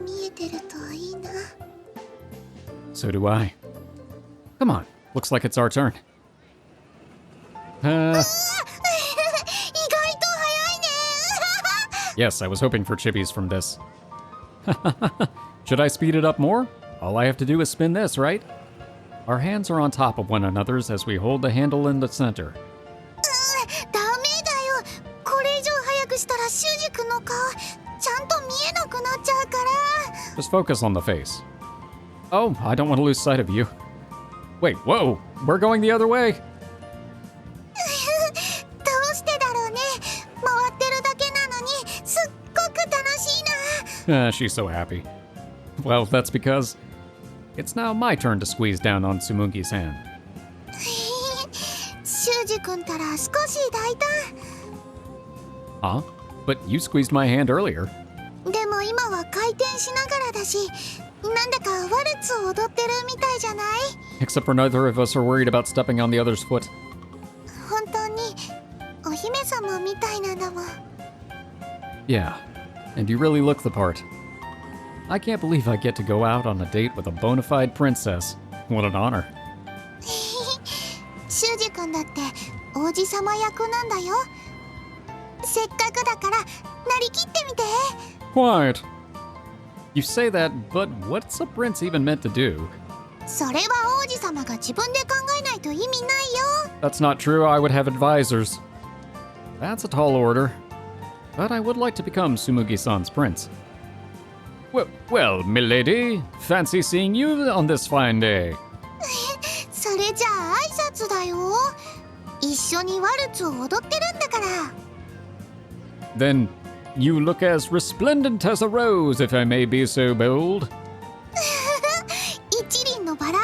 見えてるといいな So do I. Come on, looks like it's our turn. 意外と早いね Yes, I was hoping for chippies from this. Should I speed it up more? All I have to do is spin this, right? Our hands are on top of one another's as we hold the handle in the center. ダメだよこれ以上早くしたら修二君の顔ちゃんと見えなくなっちゃうから Just focus on the face. Oh, I don't want to lose sight of you. Wait, whoa, we're going the other way. どうしてだろうね回ってるだけなのにすっごく楽しいな She's so happy. Well, that's because it's now my turn to squeeze down on Tsumugi's hand. 修二君たら少し大 Huh? But you squeezed my hand earlier. 胆でも今は回転しながらだしなんだかワルツを踊ってるみたいじゃない Except for neither of us are worried about stepping on the other's foot. 本当にお姫様みたいなんだもん Yeah, and you really look the part. I can't believe I get to go out on a date with a bona fide princess. What an honor. 修二君だって王子様役なんだよせっかくだからなりきってみて。 Quite. You say that, but what's a prince even meant to do? それは王子様が自分で考えないと意味ないよ。 That's not true. I would have advisors. That's a tall order. But I would like to become Tsumugi-san's prince. Well, milady, fancy seeing you on this fine day. それじゃあ挨拶だよ。一緒にワルツを踊ってるんだから。 Then you look as resplendent as a rose, if I may be so bold. 一輪のバラ、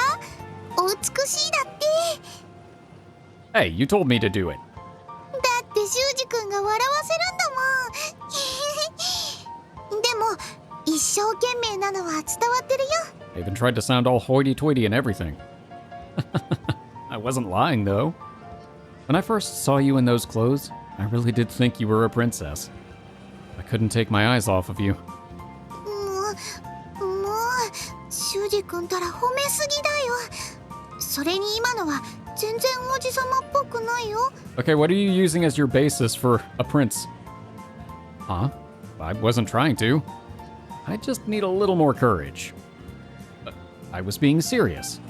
お美しいだって。 Hey, you told me to do it. だって修二君が笑わせるんだもん。でも一生懸命なのは伝わってるよ。 I even tried to sound all hoity-toity and everything. I wasn't lying, though. When I first saw you in those clothes, I really did think you were a princess. I couldn't take my eyes off of you. もう修二君たら褒めすぎだよ。それに今のは全然おじさまっぽくないよ。 Okay, what are you using as your basis for a prince? Huh? I wasn't trying to. I just need a little more courage. I was being serious.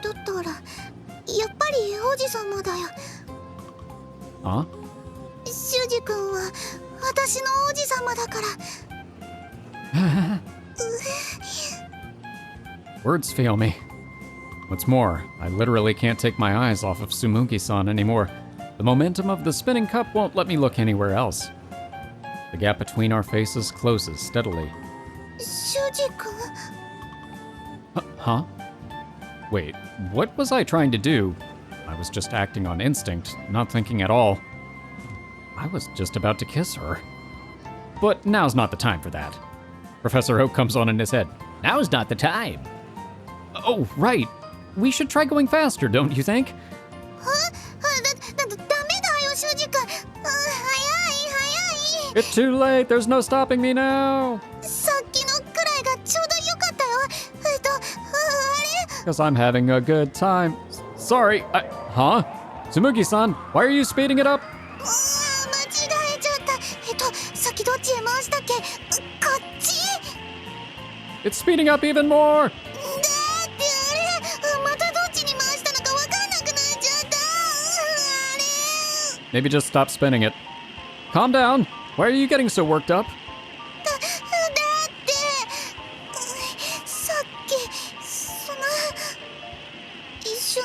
だったらやっぱり王子様だよ。 Huh? 修二君は私の王子様だから。 Words fail me. What's more, I literally can't take my eyes off of Tsumugi-san anymore. The momentum of the spinning cup won't let me look anywhere else. The gap between our faces closes steadily. 修二君、 Huh? Wait, what was I trying to do? I was just acting on instinct, not thinking at all. I was just about to kiss her. But now's not the time for that. Professor Oak comes on in his head. Now's not the time. Oh, right. We should try going faster, don't you think? ダメだよ修二君。早い。 It's too late. There's no stopping me now. さっきのくらいがちょうどよかったよ。あれ Because I'm having a good time. Sorry. Huh? Tsumugi-san, why are you speeding it up? 間違えちゃった。さっきどっちへ回したっけ。こっち。 It's speeding up even more. だってあれ、またどっちに回したのかわかんなくなっちゃった。あれ。 Maybe just stop spinning it. Calm down. Why are you getting so worked up? だってさっき一瞬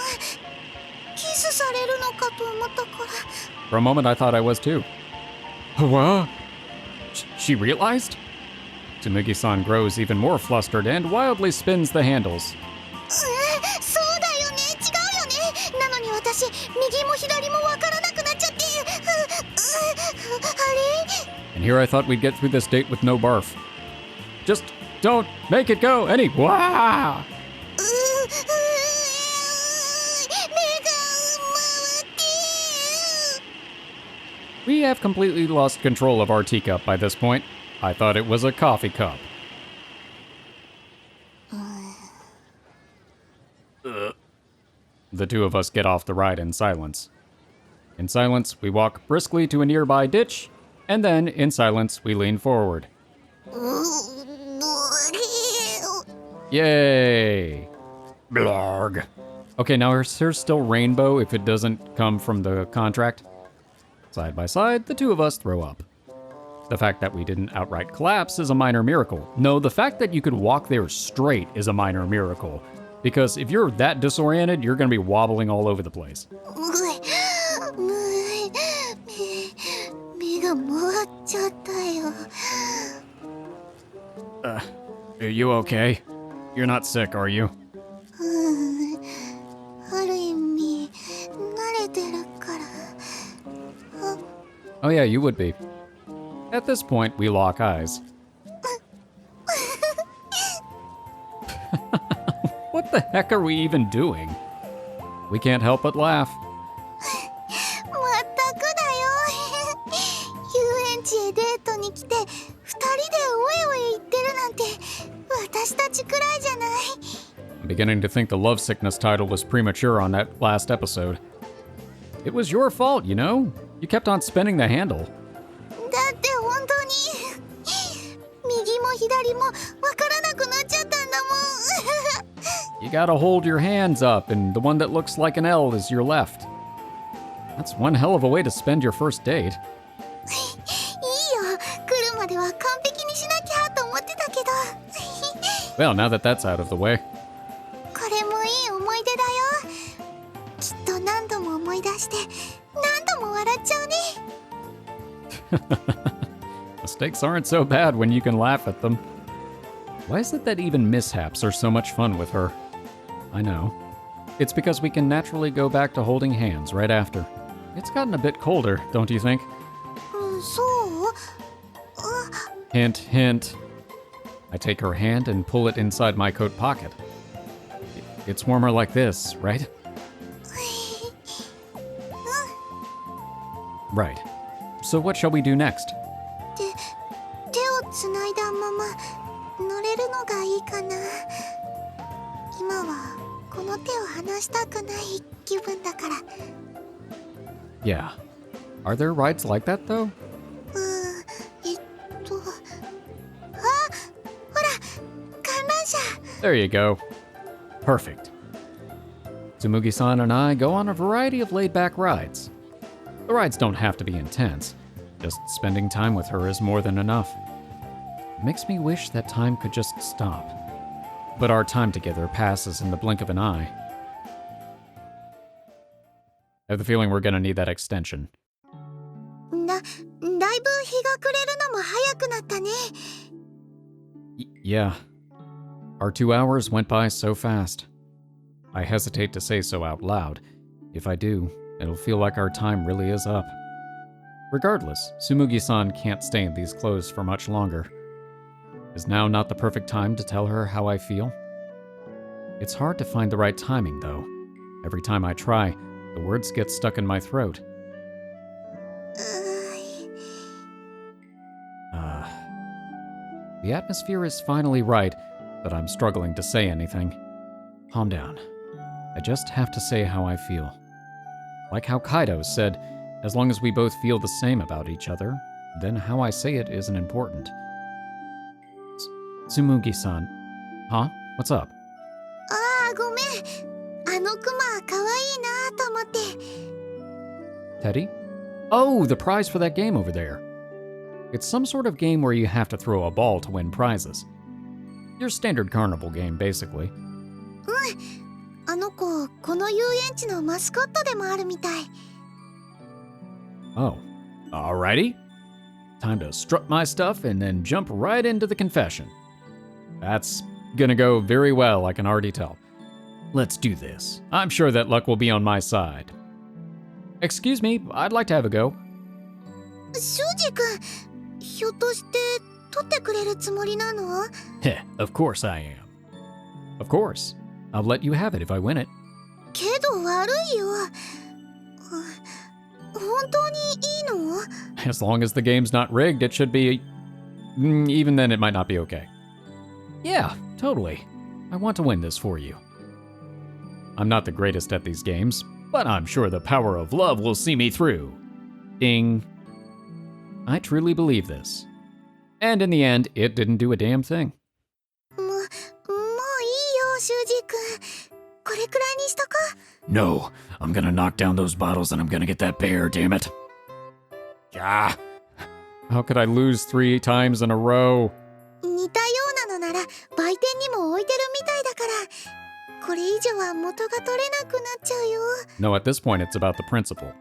キスされるのかと思ったから。 For a moment, I thought I was too. What? She realized? Tsumugi-san grows even more flustered and wildly spins the handles. そうだよね、違うよね。なのに私右も左もわからなくなっちゃって。あれ And here I thought we'd get through this date with no barf. Just don't make it go any. Wow! 目が回って。 We have completely lost control of our teacup by this point. I thought it was a coffee cup. The two of us get off the ride in silence. In silence, we walk briskly to a nearby ditch, and then, in silence, we lean forward. Yay! Blarg. Okay, now here's still rainbow if it doesn't come from the contract. Side by side, the two of us throw up. The fact that we didn't outright collapse is a minor miracle. No, the fact that you could walk there straight is a minor miracle. Because if you're that disoriented, you're gonna be wobbling all over the place. 目が回っちゃったよ。 Are you okay? You're not sick, are you? ある意味慣れてるから。 Oh yeah, you would be. At this point, we lock eyes. What the heck are we even doing? We can't help but laugh. まったくだよ。遊園地へデートに来て2人でおえおえ言ってるなんて私たちくらいじゃない。 I'm beginning to think the love sickness title was premature on that last episode. It was your fault, you know? You kept on spinning the handle. だって本当に右も左もわからなくなっちゃったんだもん You gotta hold your hands up, and the one that looks like an L is your left. That's one hell of a way to spend your first date. いいよ、来るまでは完璧にしなきゃと思ってたけど Well, now that that's out of the way. これもいい思い出だよ。きっと何度も思い出して何度も笑っちゃうね。 Mistakes aren't so bad when you can laugh at them. Why is it that even mishaps are so much fun with her? I know. It's because we can naturally go back to holding hands right after. It's gotten a bit colder, don't you think? そう Hint, hint. I take her hand and pull it inside my coat pocket. It's warmer like this, right? Right. So what shall we do next? 手をつないだまま乗れるのがいいかな。今はこの手を離したくない気分だから。 Yeah. Are there rides like that, though? あ、ほら、観覧車。 There you go. Perfect. Tsumugi-san and I go on a variety of laid-back rides. The rides don't have to be intense. Just spending time with her is more than enough. It makes me wish that time could just stop. But our time together passes in the blink of an eye. I have the feeling we're gonna need that extension. だいぶ日が暮れるのも早くなったね。Yeah. Our 2 hours went by so fast. I hesitate to say so out loud. If I do, it'll feel like our time really is up. Regardless, Tsumugi-san can't stay in these clothes for much longer. Is now not the perfect time to tell her how I feel? It's hard to find the right timing, though. Every time I try, the words get stuck in my throat. The atmosphere is finally right, but I'm struggling to say anything. Calm down. I just have to say how I feel. Like how Kaido said, as long as we both feel the same about each other, then how I say it isn't important. Tsumugi-san. Huh? What's up? ああ、ごめん。あのクマかわいいなと思って。 Teddy? Oh, the prize for that game over there. It's some sort of game where you have to throw a ball to win prizes. Your standard carnival game, basically. あの子、この遊園地のマスコットでもあるみたい。 Oh, alrighty. Time to strut my stuff and then jump right into the confession. That's gonna go very well, I can already tell. Let's do this. I'm sure that luck will be on my side. Excuse me, I'd like to have a go. 修二君、ひょっとして取ってくれるつもりなの？ Heh, of course I am. Of course. I'll let you have it if I win it. けど悪いよ。本当にいいの？ As long as the game's not rigged, it should be... even then, it might not be okay. Yeah, totally. I want to win this for you. I'm not the greatest at these games, but I'm sure the power of love will see me through. Ding. I truly believe this. And in the end, it didn't do a damn thing. もういいよ、修二君。これくらいにしとこう。 No, I'm gonna knock down those bottles and I'm gonna get that bear, damn it. Ah. How could I lose 3 times in a row? 似たようなのなら売店にも置いてるみたいだから、これ以上は元が取れなくなっちゃうよ。 No, at this point, it's about the principle.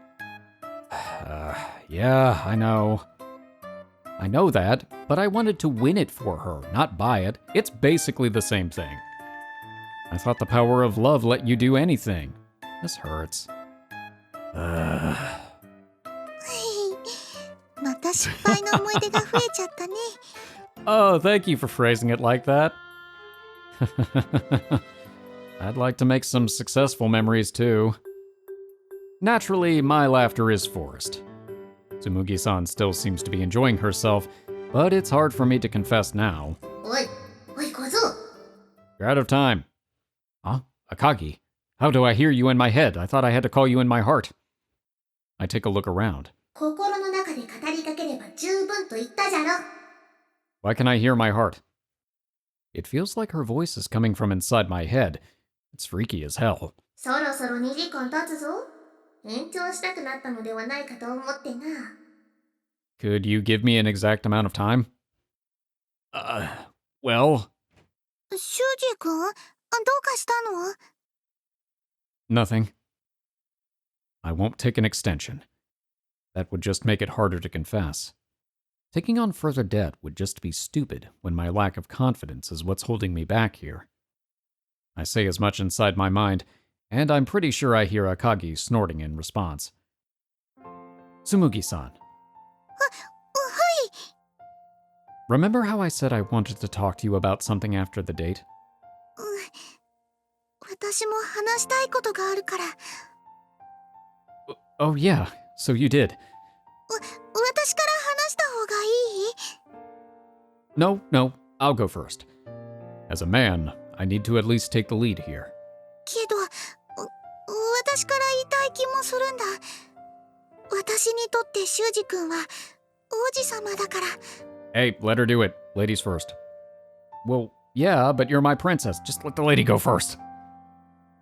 Yeah, I know. I know that, but I wanted to win it for her, not buy it. It's basically the same thing. I thought the power of love let you do anything. This hurts. また失敗の思い出が増えちゃったね。 Oh, thank you for phrasing it like that. I'd like to make some successful memories too. Naturally, my laughter is forced. Tsumugi-san still seems to be enjoying herself, but it's hard for me to confess now. おい、小僧。 You're out of time. Huh? Akagi? How do I hear you in my head? I thought I had to call you in my heart. I take a look around. 心の中で語りかければ十分と言ったじゃろ。 Why can I hear my heart? It feels like her voice is coming from inside my head. It's freaky as hell. そろそろ2時間経つぞ。延長したくなったのではないかと思ってな。 Could you give me an exact amount of time? Well, シュウジ君、どうかしたの？ nothing. I won't take an extension. That would just make it harder to confess. Taking on further debt would just be stupid when my lack of confidence is what's holding me back here. I say as much inside my mind, and I'm pretty sure I hear Akagi snorting in response. Tsumugi-san. はい。 Remember how I said I wanted to talk to you about something after the date? 私も話したいことがあるから。 Oh yeah, so you did. 私から話した方がいい？ No, I'll go first. As a man, I need to at least take the lead here. けど、私から言いたい気もするんだ。私にとってシュウジ君は王子様だから。 Hey, let her do it. Ladies first. Well, yeah, but you're my princess. Just let the lady go first.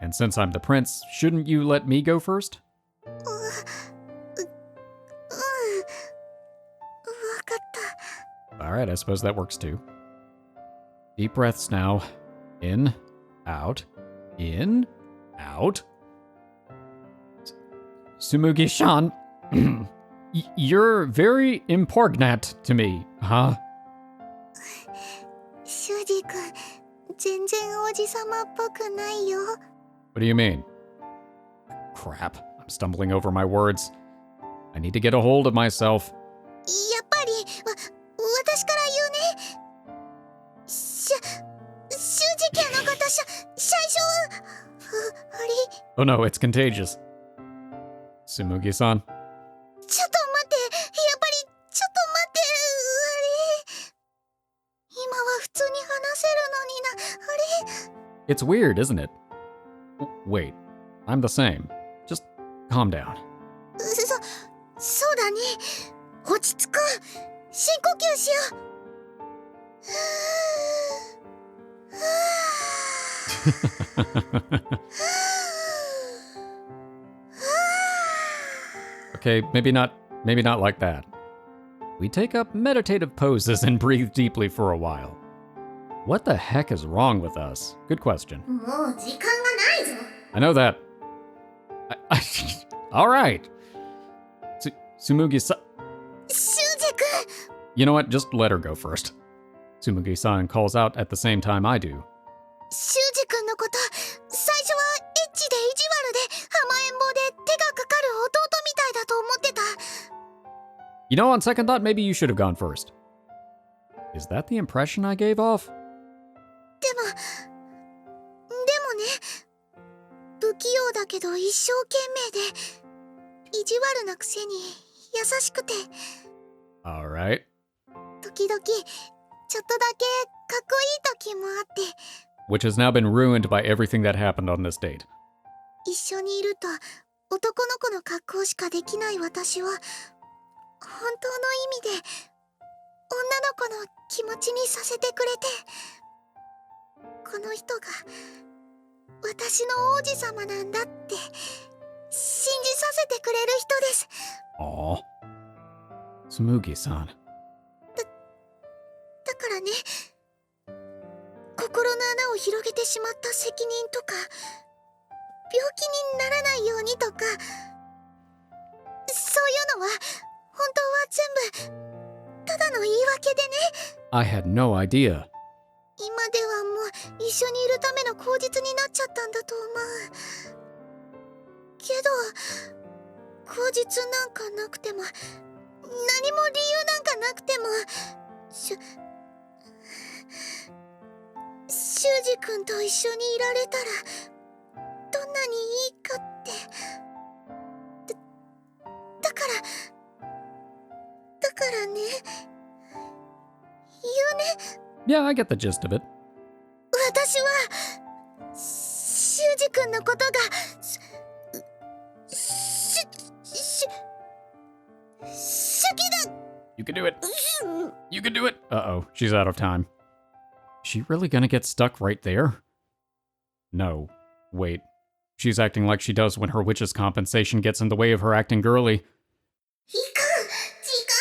And since I'm the prince, shouldn't you let me go first? わかった。 Alright, I suppose that works too. Deep breaths now. In, out, in, out. Tsumugi-san, you're very important to me, huh? シュウジ君、全然王子様っぽくないよ。 What do you mean? Crap, I'm stumbling over my words. I need to get a hold of myself. やっぱり、私から言うね。シュウジ君のこと最初は、あれ？ Oh no, it's contagious. Tsumugi-san. ちょっと待って、やっぱり、ちょっと待って、あれ？今は普通に話せるのにな、あれ？ It's weird, isn't it? Wait, I'm the same. Just calm down. そうだね。落ち着こう。深呼吸しよう。Okay, maybe not like that. We take up meditative poses and breathe deeply for a while. What the heck is wrong with us? Good question. もう時間がないぞ。 I know that. All right. Tsumugi-san. シュウジ君。 You know what? Just let her go first. Tsumugi-san calls out at the same time I do. シュウジ君のこと、最初はエッチで意地悪で甘えん坊で手がかかる弟みたいだと思ってた。 You know, on second thought, maybe you should have gone first. Is that the impression I gave off? でもね、不器用だけど一生懸命で意地悪なくせに優しくて、 Alright. 時々ちょっとだけかっこいい時もあって、 Which has now been ruined by everything that happened on this date. 一緒にいると男の子の格好しかできない私は本当の意味で女の子の気持ちにさせてくれて、この人が私の王子様なんだって信じさせてくれる人です。 Aw. Tsumugi-san. だからね、心の穴を広げてしまった責任とか病気にならないようにとか、そういうのは本当は全部ただの言い訳でね。 I had no idea. 今ではもう一緒にいるための口実になっちゃったんだと思う。けど口実なんかなくても何も理由なんかなくてもシュウジ君と一緒にいられたらどんなにいいかって。だからね、言うね。 Yeah, I get the gist of it. 私はシュウジ君のことがシュ好きだ You can do it. You can do it. Uh-oh, she's out of time. Is she really gonna get stuck right there? No. Wait. She's acting like she does when her witch's compensation gets in the way of her acting girly. いかん時間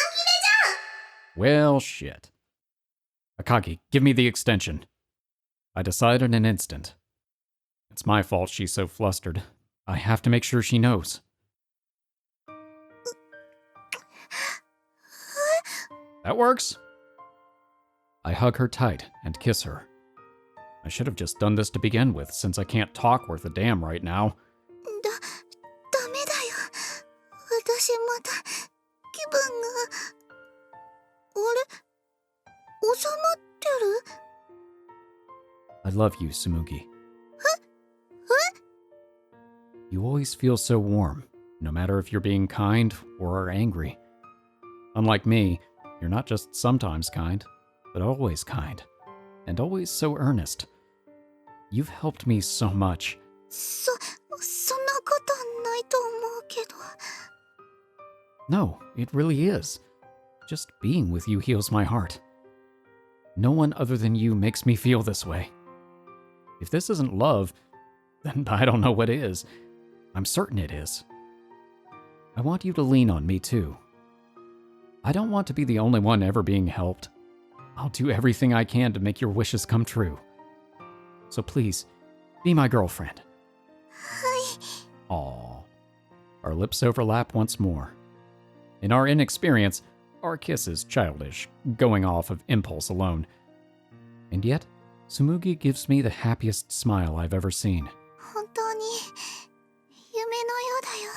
切れ Well, shit. Akagi, give me the extension. I decide in an instant. It's my fault she's so flustered. I have to make sure she knows. That works. I hug her tight and kiss her. I should have just done this to begin with, since I can't talk worth a damn right now. ダメだよ私また気分があれ収まってる I love you, Tsumugi. You always feel so warm, no matter if you're being kind or are angry. Unlike me, you're not just sometimes kind, but always kind, and always so earnest. You've helped me so much. そんなことないと思うけど No, it really is. Just being with you heals my heart. No one other than you makes me feel this way. If this isn't love, then I don't know what is. I'm certain it is. I want you to lean on me too. I don't want to be the only one ever being helped. I'll do everything I can to make your wishes come true. So please, be my girlfriend. はい Aww. Our lips overlap once more. In our inexperience, our kiss is childish, going off of impulse alone. And yet, Tsumugi gives me the happiest smile I've ever seen. 本当に夢のようだよ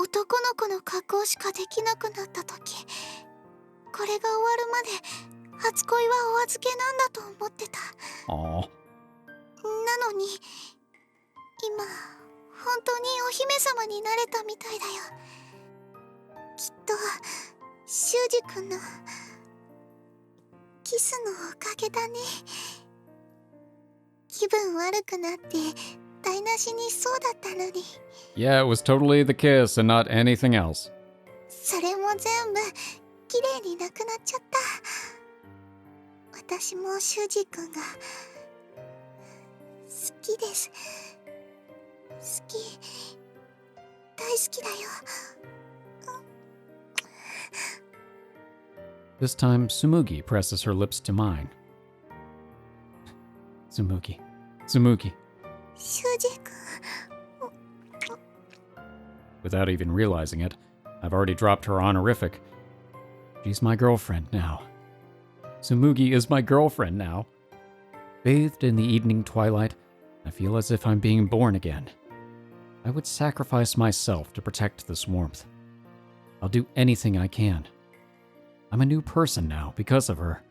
男の子の格好しかできなくなった時これが終わるまで初恋はお預けなんだと思ってた Aww. なのに今本当にお姫様になれたみたいだよきっと修二君のキスのおかげだね気分悪くなって台無しにそうだったのに Yeah, it was totally the kiss and not anything else. それも全部綺麗になくなっちゃった私も修二君が好きです好き大好きだよ This time, Tsumugi presses her lips to mine. Tsumugi. Tsumugi. 修二君 Without even realizing it, I've already dropped her honorific. She's my girlfriend now. Tsumugi is my girlfriend now. Bathed in the evening twilight, I feel as if I'm being born again. I would sacrifice myself to protect this warmth. I'll do anything I can. I'm a new person now because of her.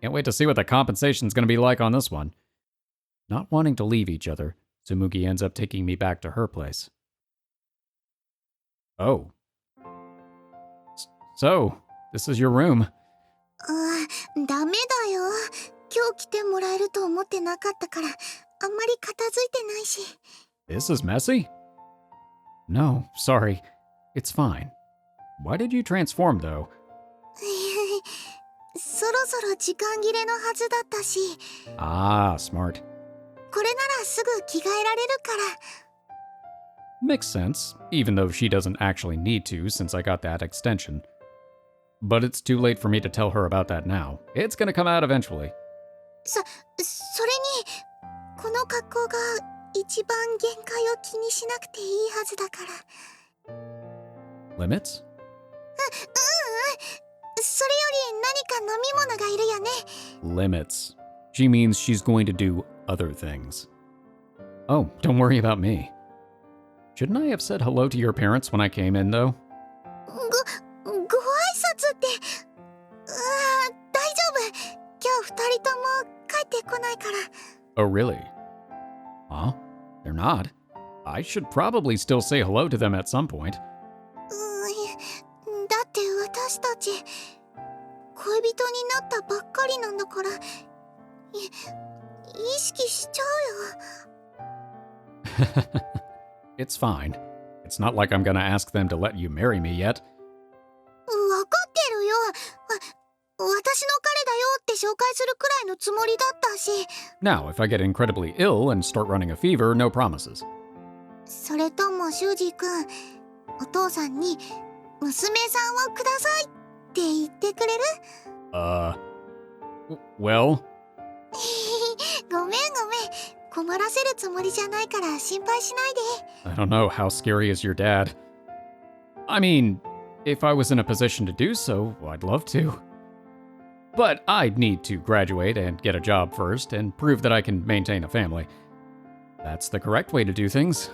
Can't wait to see what the compensation's gonna be like on this one. Not wanting to leave each other, Tsumugi ends up taking me back to her place. Oh. So, this is your room. ダメだよ今日来てもらえると思ってなかったからあんまり片付いてないし This is messy? No, sorry. It's fine. Why did you transform, though? そろそろ時間切れのはずだったし Ah, smart. これならすぐ着替えられるから Makes sense, even though she doesn't actually need to since I got that extension. But it's too late for me to tell her about that now. It's gonna come out eventually. それにこの格好が一番限界を気にしなくていいはずだから Limits? それより何か飲み物がいるよね Limits. She means she's going to do other things. Oh, don't worry about me. Shouldn't I have said hello to your parents when I came in, though? ご挨拶って大丈夫今日二人とも帰ってこないから Oh, really? Huh? They're not. I should probably still say hello to them at some point. だって私たち恋人になったばっかりなんだから意識しちゃうよ It's fine. It's not like I'm gonna ask them to let you marry me yet. わかってるよ。私の彼だよって紹介するくらいのつもりだったし。 Now, if I get incredibly ill and start running a fever, no promises. それとも修二くん、お父さんに娘さんをくださいって言ってくれる？ Well? ごめん。困らせるつもりじゃないから心配しないで。 I don't know, how scary is your dad? I mean, if I was in a position to do so, I'd love to. But I'd need to graduate and get a job first and prove that I can maintain a family. That's the correct way to do things.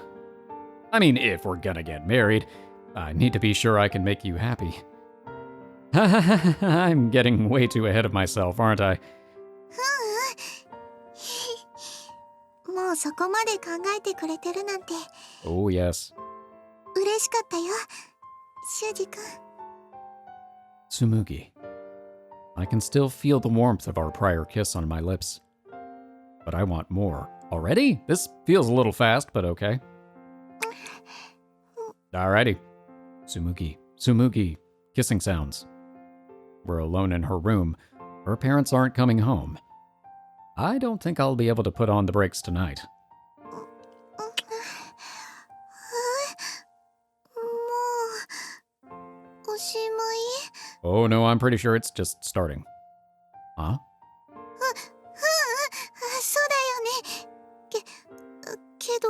I mean, if we're gonna get married, I need to be sure I can make you happy. I'm getting way too ahead of myself, aren't I? もうそこまで考えてくれてるなんて Oh, yes. 嬉しかったよ、修二くん。 Tsumugi. I can still feel the warmth of our prior kiss on my lips. But I want more. Already? This feels a little fast, but okay. Alrighty. Tsumugi. Kissing sounds. We're alone in her room. Her parents aren't coming home. I don't think I'll be able to put on the brakes tonight. もうおしまい？ Oh no, I'm pretty sure it's just starting. Huh? そうだよね。けど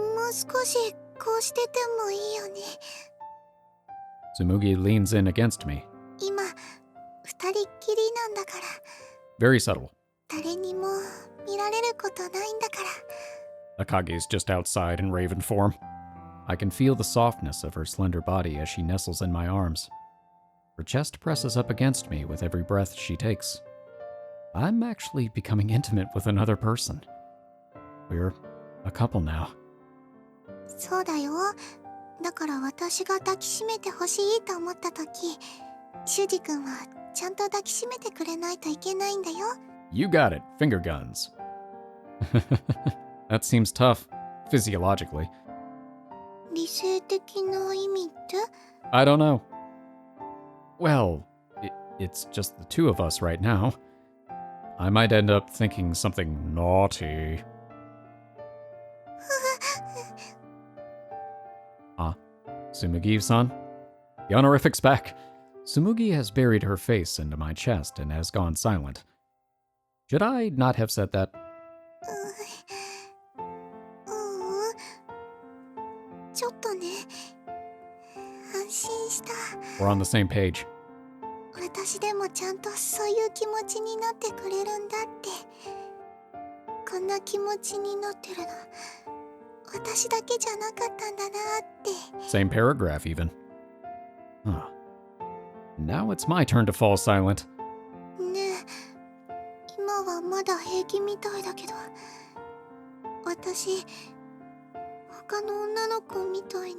もう少しこうしててもいいよね。 Tsumugi leans in against me. 今二人っきりなんだから。 Very subtle. 誰にも見られることないんだから。 Akagi's just outside in raven form. I can feel the softness of her slender body as she nestles in my arms. Her chest presses up against me with every breath she takes. I'm actually becoming intimate with another person. We're a couple now. そうだよ。だから私が抱きしめてほしいと思った時、修二君はちゃんと抱きしめてくれないといけないんだよ。 You got it, finger guns. That seems tough, physiologically. 理性的な意味って？ I don't know. Well, it's just the two of us right now. I might end up thinking something naughty. Tsumugi-san? The honorific's back. Tsumugi has buried her face into my chest and has gone silent. Should I not have said that? ちょっとね、安心した。 We're on the same page. 私でもちゃんとそういう気持ちになってくれるんだって。こんな気持ちになってるの、私だけじゃなかったんだなって。 Same paragraph, even. Huh. Now it's my turn to fall silent. ねえ、今はまだ平気みたいだけど、私、他の女の子みたいに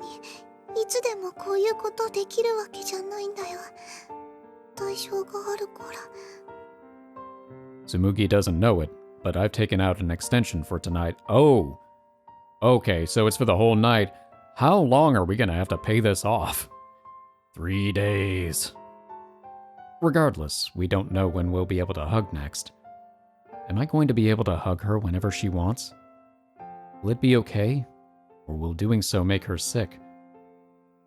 いつでもこういうことできるわけじゃないんだよ。代償があるから。 Tsumugi doesn't know it, but I've taken out an extension for tonight. Oh! Okay, so it's for the whole night. How long are we gonna have to pay this off? 3 days. Regardless, we don't know when we'll be able to hug next. Am I going to be able to hug her whenever she wants? Will it be okay? Or will doing so make her sick?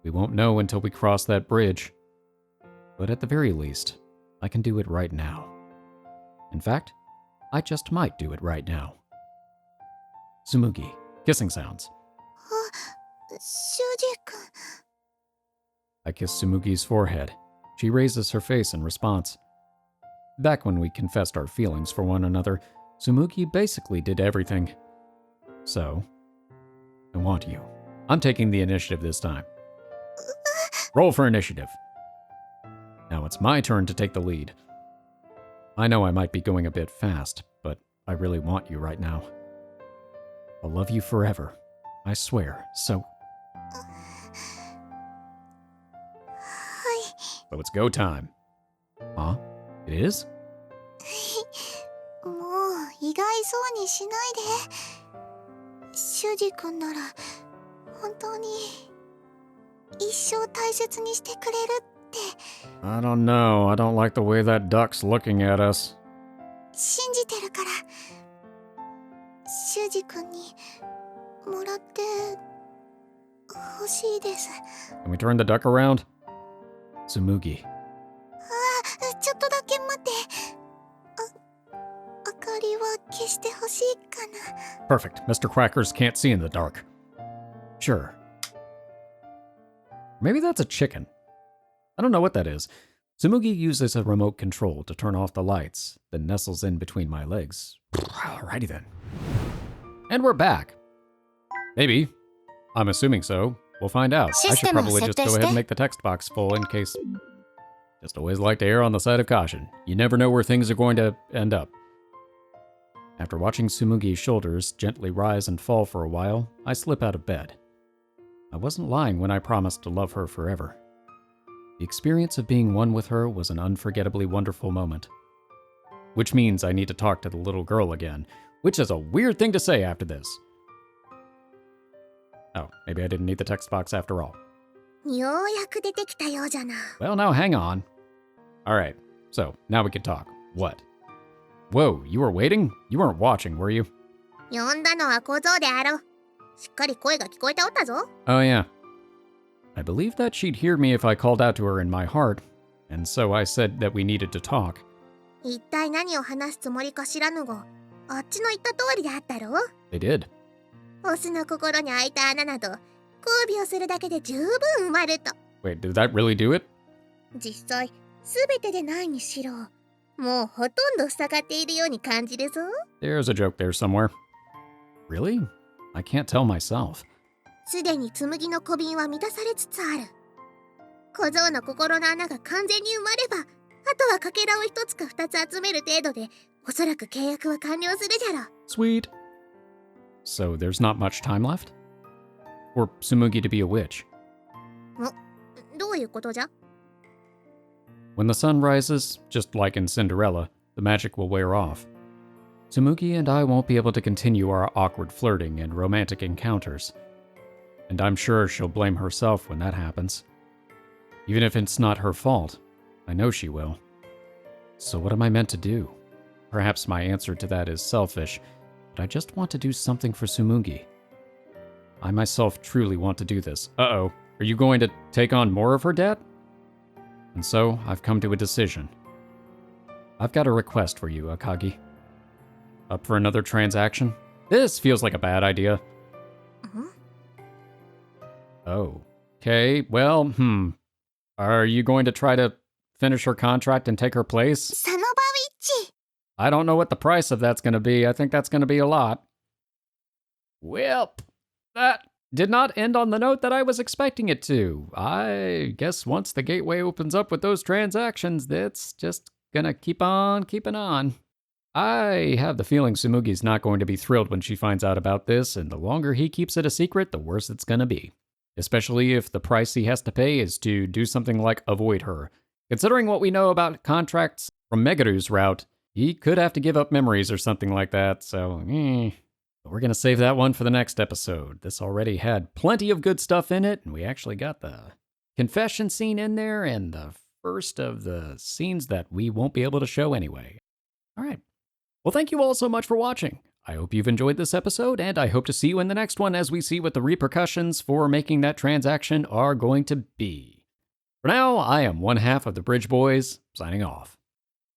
We won't know until we cross that bridge. But at the very least, I can do it right now. In fact, I just might do it right now. Tsumugi, kissing sounds. 修二君。 I kiss Tsumugi's forehead. She raises her face in response. Back when we confessed our feelings for one another, Tsumugi basically did everything. So, I want you. I'm taking the initiative this time. Roll for initiative. Now it's my turn to take the lead. I know I might be going a bit fast, but I really want you right now. I'll love you forever. I swear, so... So it's go time. Huh? It is? もう意外そうにしないで。修二君なら本当に一生大切にしてくれるって I don't know. I don't like the way that duck's looking at us. 信じてるから、修二君にもらって欲しいです。 Can we turn the duck around? Tsumugi. ちょっとだけ待って。明かりは消して欲しいかな。 Perfect. Mr. Crackers can't see in the dark. Sure. Maybe that's a chicken. I don't know what that is. Tsumugi uses a remote control to turn off the lights, then nestles in between my legs. Alrighty then. And we're back. Maybe. I'm assuming so. We'll find out. I should probably just go ahead and make the text box full in case... Just always like to err on the side of caution. You never know where things are going to end up. After watching Tsumugi's shoulders gently rise and fall for a while, I slip out of bed. I wasn't lying when I promised to love her forever. The experience of being one with her was an unforgettably wonderful moment. Which means I need to talk to the little girl again, which is a weird thing to say after this. Oh, maybe I didn't need the text box after all. ようやく出てきたようじゃな。 Well, now hang on. Alright, so now we can talk. What? Whoa, you were waiting? You weren't watching, were you? 呼んだのは小僧であろう。しっかり声が聞こえておったぞ。 Oh yeah. I believed that she'd hear me if I called out to her in my heart, and so I said that we needed to talk. 一体何を話すつもりか知らぬが、あっちの言った通りであったろう。 They did. オスの心に開いた穴など、交尾をするだけで十分埋まると。 Wait, did that really do it? 実際、すべてでないにしろ、もうほとんど塞がっているように感じるぞ。 There's a joke there somewhere. Really? I can't tell myself. すでに紬の小瓶は満たされつつある。小僧の心の穴が完全に埋まれば、あとはかけらを一つか二つ集める程度で、おそらく契約は完了するじゃろ。 Sweet. So there's not much time left? For Tsumugi to be a witch? どういうことじゃ？ When the sun rises, just like in Cinderella, the magic will wear off. Tsumugi and I won't be able to continue our awkward flirting and romantic encounters. And I'm sure she'll blame herself when that happens. Even if it's not her fault, I know she will. So what am I meant to do? Perhaps my answer to that is selfish, but I just want to do something for Tsumugi. I myself truly want to do this. Uh-oh, are you going to take on more of her debt? And so, I've come to a decision. I've got a request for you, Akagi. Up for another transaction? This feels like a bad idea. Oh. Okay, well, Are you going to try to finish her contract and take her place? サノバウィッチ。 I don't know what the price of that's going to be. I think that's going to be a lot. Well, that did not end on the note that I was expecting it to. I guess once the gateway opens up with those transactions, that's just gonna keep on keeping on. I have the feeling Tsumugi's not going to be thrilled when she finds out about this, and the longer he keeps it a secret, the worse it's gonna be. Especially if the price he has to pay is to do something like avoid her. Considering what we know about contracts from Megaru's route, he could have to give up memories or something like that, so But we're going to save that one for the next episode. This already had plenty of good stuff in it, and we actually got the confession scene in there and the first of the scenes that we won't be able to show anyway. All right. Well, thank you all so much for watching. I hope you've enjoyed this episode, and I hope to see you in the next one as we see what the repercussions for making that transaction are going to be. For now, I am one half of the Bridge Boys, signing off.